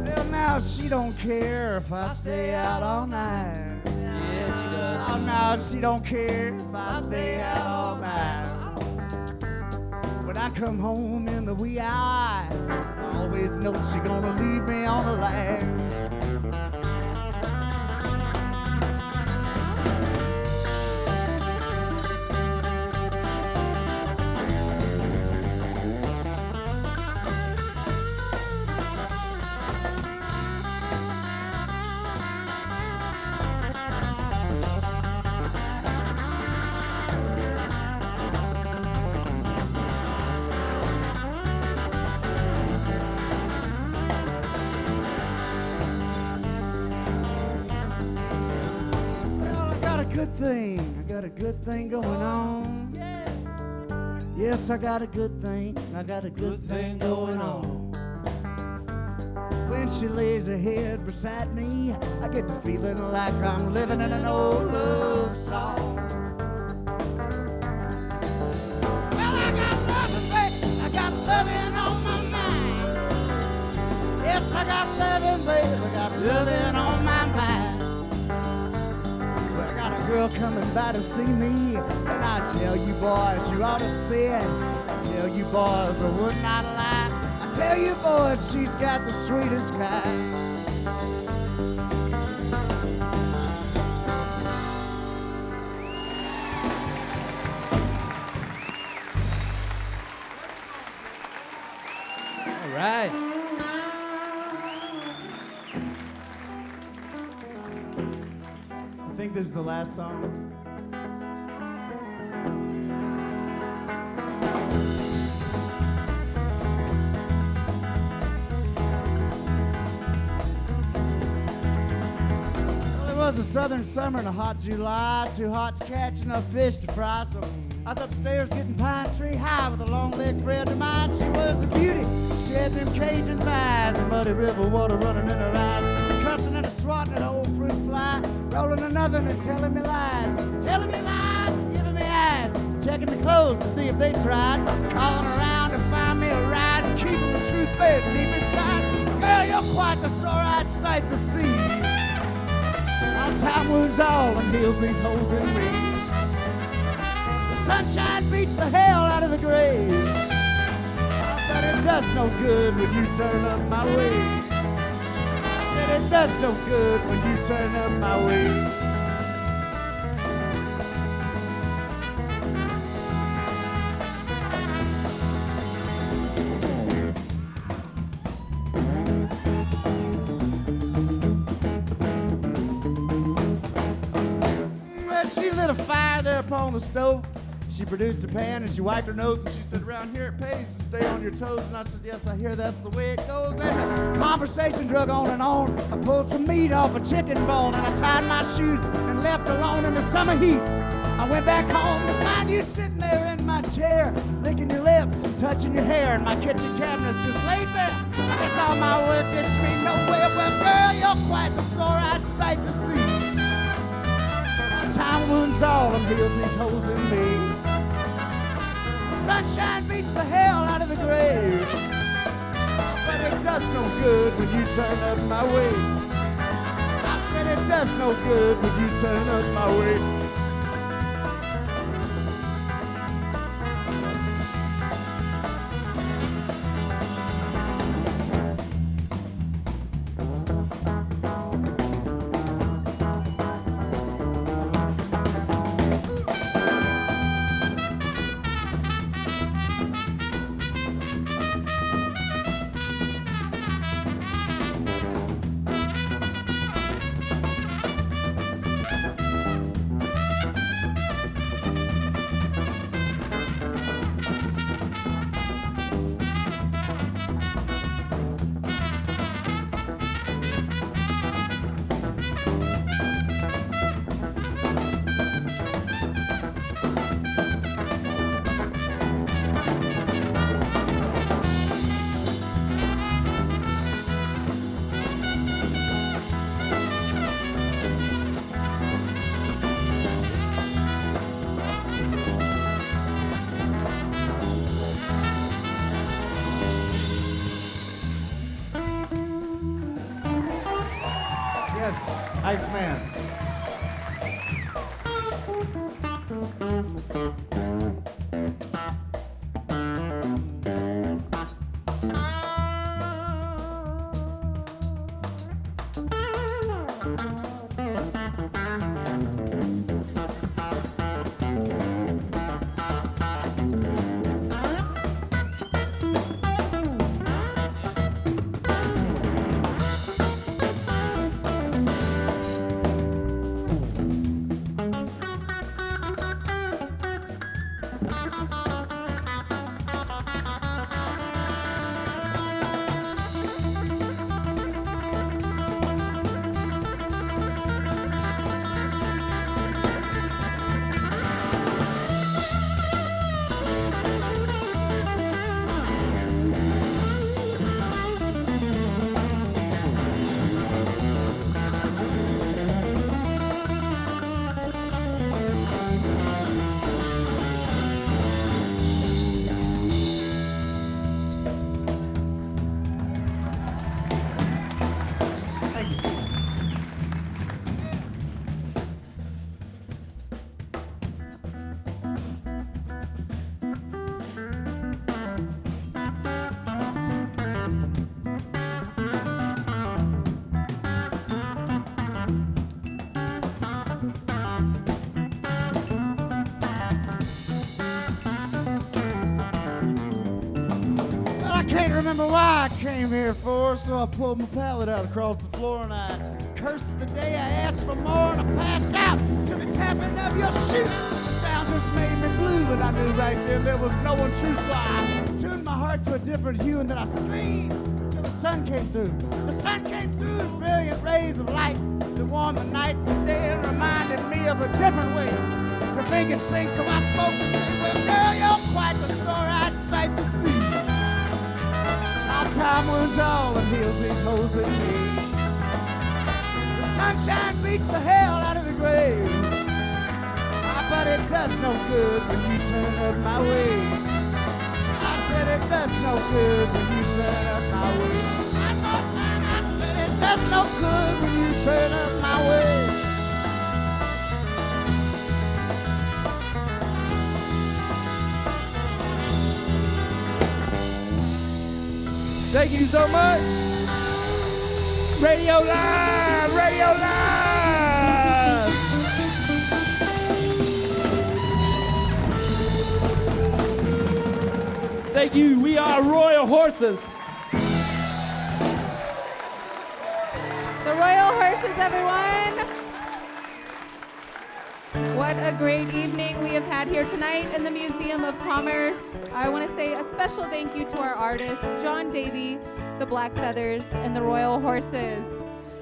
Well, now she don't care if I stay out all night. Yeah, she does. Oh, now she don't care if I stay out all night. When I come home in the wee hour, I always know she's gonna leave me on the line. I got a good thing going on. Yes, I got a good thing. I got a good thing going on. When she lays her head beside me, I get the feeling like I'm living in an old love song. Well, I got loving, babe. I got loving on my mind. Yes, I got loving, babe. I got loving on my mind. Well, I got a girl coming by to see me. And I tell you boys, you ought to see it. I tell you boys, I would not lie. I tell you boys, she's got the sweetest kind. All right. I think this is the last song. Well, it was a southern summer and a hot July, too hot to catch enough fish to fry, so I was upstairs getting pine tree high with a long-legged friend of mine. She was a beauty. She had them Cajun thighs and muddy river water running in her eyes, cussing and swatting at old fruit fly, rolling another and telling me lies and giving me eyes, checking the clothes to see if they tried, calling around to find me a ride and keeping the truth buried deep inside. Girl, you're quite the sore-eyed sight to see. Our time wounds all and heals these holes in me. Sunshine beats the hell out of the grave, but it does no good when you turn up my way. I said it does no good when you turn up my way. Well, she lit a fire there upon the stove. She produced a pan and she wiped her nose and she said, around here it pays to stay on your toes. And I said, yes, I hear that's the way it goes. And the conversation drug on and on. I pulled some meat off a chicken bone and I tied my shoes and left alone in the summer heat. I went back home to find you sitting there in my chair, licking your lips and touching your hair, and my kitchen cabinet's just laid bare. I guess all my work gets me nowhere. Well, girl, you're quite the sore-eyed sight to see. Time wounds all and heals these holes in me. Sunshine beats the hell out of the grave, but it does no good when you turn up my way. I said it does no good when you turn up my way. Yes, Iceman. can't remember why I came here for, so I pulled my pallet out across the floor and I cursed the day I asked for more and I passed out to the tapping of your shoe. The sound just made me blue, but I knew right there was no one true, so I tuned my heart to a different hue and then I screamed till the sun came through. The sun came through in brilliant rays of light that warmed the night today and reminded me of a different way to think and sing, so I spoke to say, well, girl, you're quite the sore-eyed sight to see. How time wounds all and heals these holes in me. The sunshine beats the hell out of the grave. But it does no good when you turn up my way. I said it does no good when you turn up my way. One more time, I said it does no good when you turn up my way. Thank you so much. Radio Live, Radio Live. Thank you. We are Royal Horses. The Royal Horses, everyone. What a great evening we have had here tonight in the Museum of Commerce. I want to say a special thank you to our artists, John Davey, the Black Feathers, and the Royal Horses.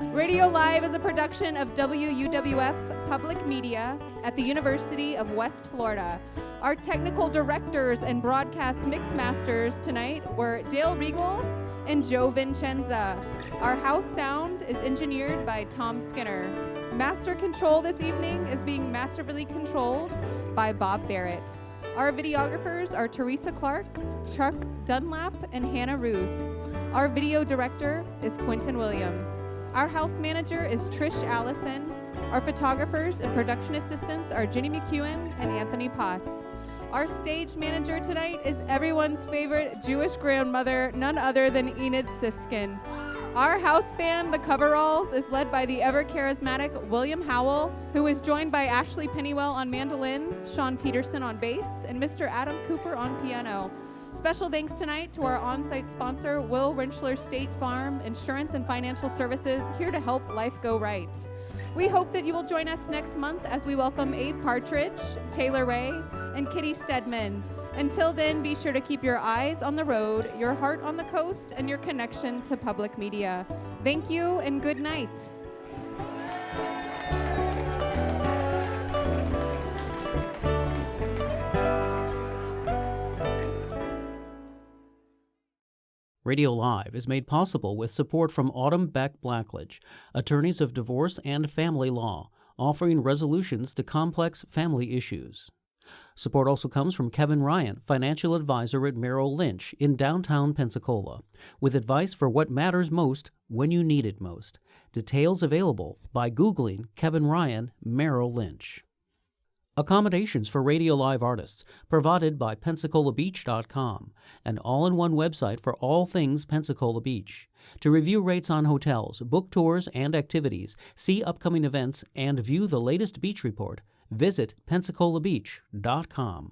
Radio Live is a production of WUWF Public Media at the University of West Florida. Our technical directors and broadcast mix masters tonight were Dale Regal and Joe Vincenza. Our house sound is engineered by Tom Skinner. Master control this evening is being masterfully controlled by Bob Barrett. Our videographers are Teresa Clark, Chuck Dunlap, and Hannah Roos. Our video director is Quentin Williams. Our house manager is Trish Allison. Our photographers and production assistants are Jenny McEwen and Anthony Potts. Our stage manager tonight is everyone's favorite Jewish grandmother, none other than Enid Siskin. Our house band, the Coveralls, is led by the ever-charismatic William Howell, who is joined by Ashley Pennywell on mandolin, Sean Peterson on bass, and Mr. Adam Cooper on piano. Special thanks tonight to our on-site sponsor, Will Rinchler State Farm Insurance and Financial Services, here to help life go right. We hope that you will join us next month as we welcome Abe Partridge, Taylor Ray, and Kitty Stedman. Until then, be sure to keep your eyes on the road, your heart on the coast, and your connection to public media. Thank you and good night. Radio Live is made possible with support from Autumn Beck Blackledge, attorneys of divorce and family law, offering resolutions to complex family issues. Support also comes from Kevin Ryan, financial advisor at Merrill Lynch in downtown Pensacola, with advice for what matters most when you need it most. Details available by Googling Kevin Ryan, Merrill Lynch. Accommodations for Radio Live artists provided by PensacolaBeach.com, an all-in-one website for all things Pensacola Beach. To review rates on hotels, book tours and activities, see upcoming events, and view the latest beach report, visit PensacolaBeach.com.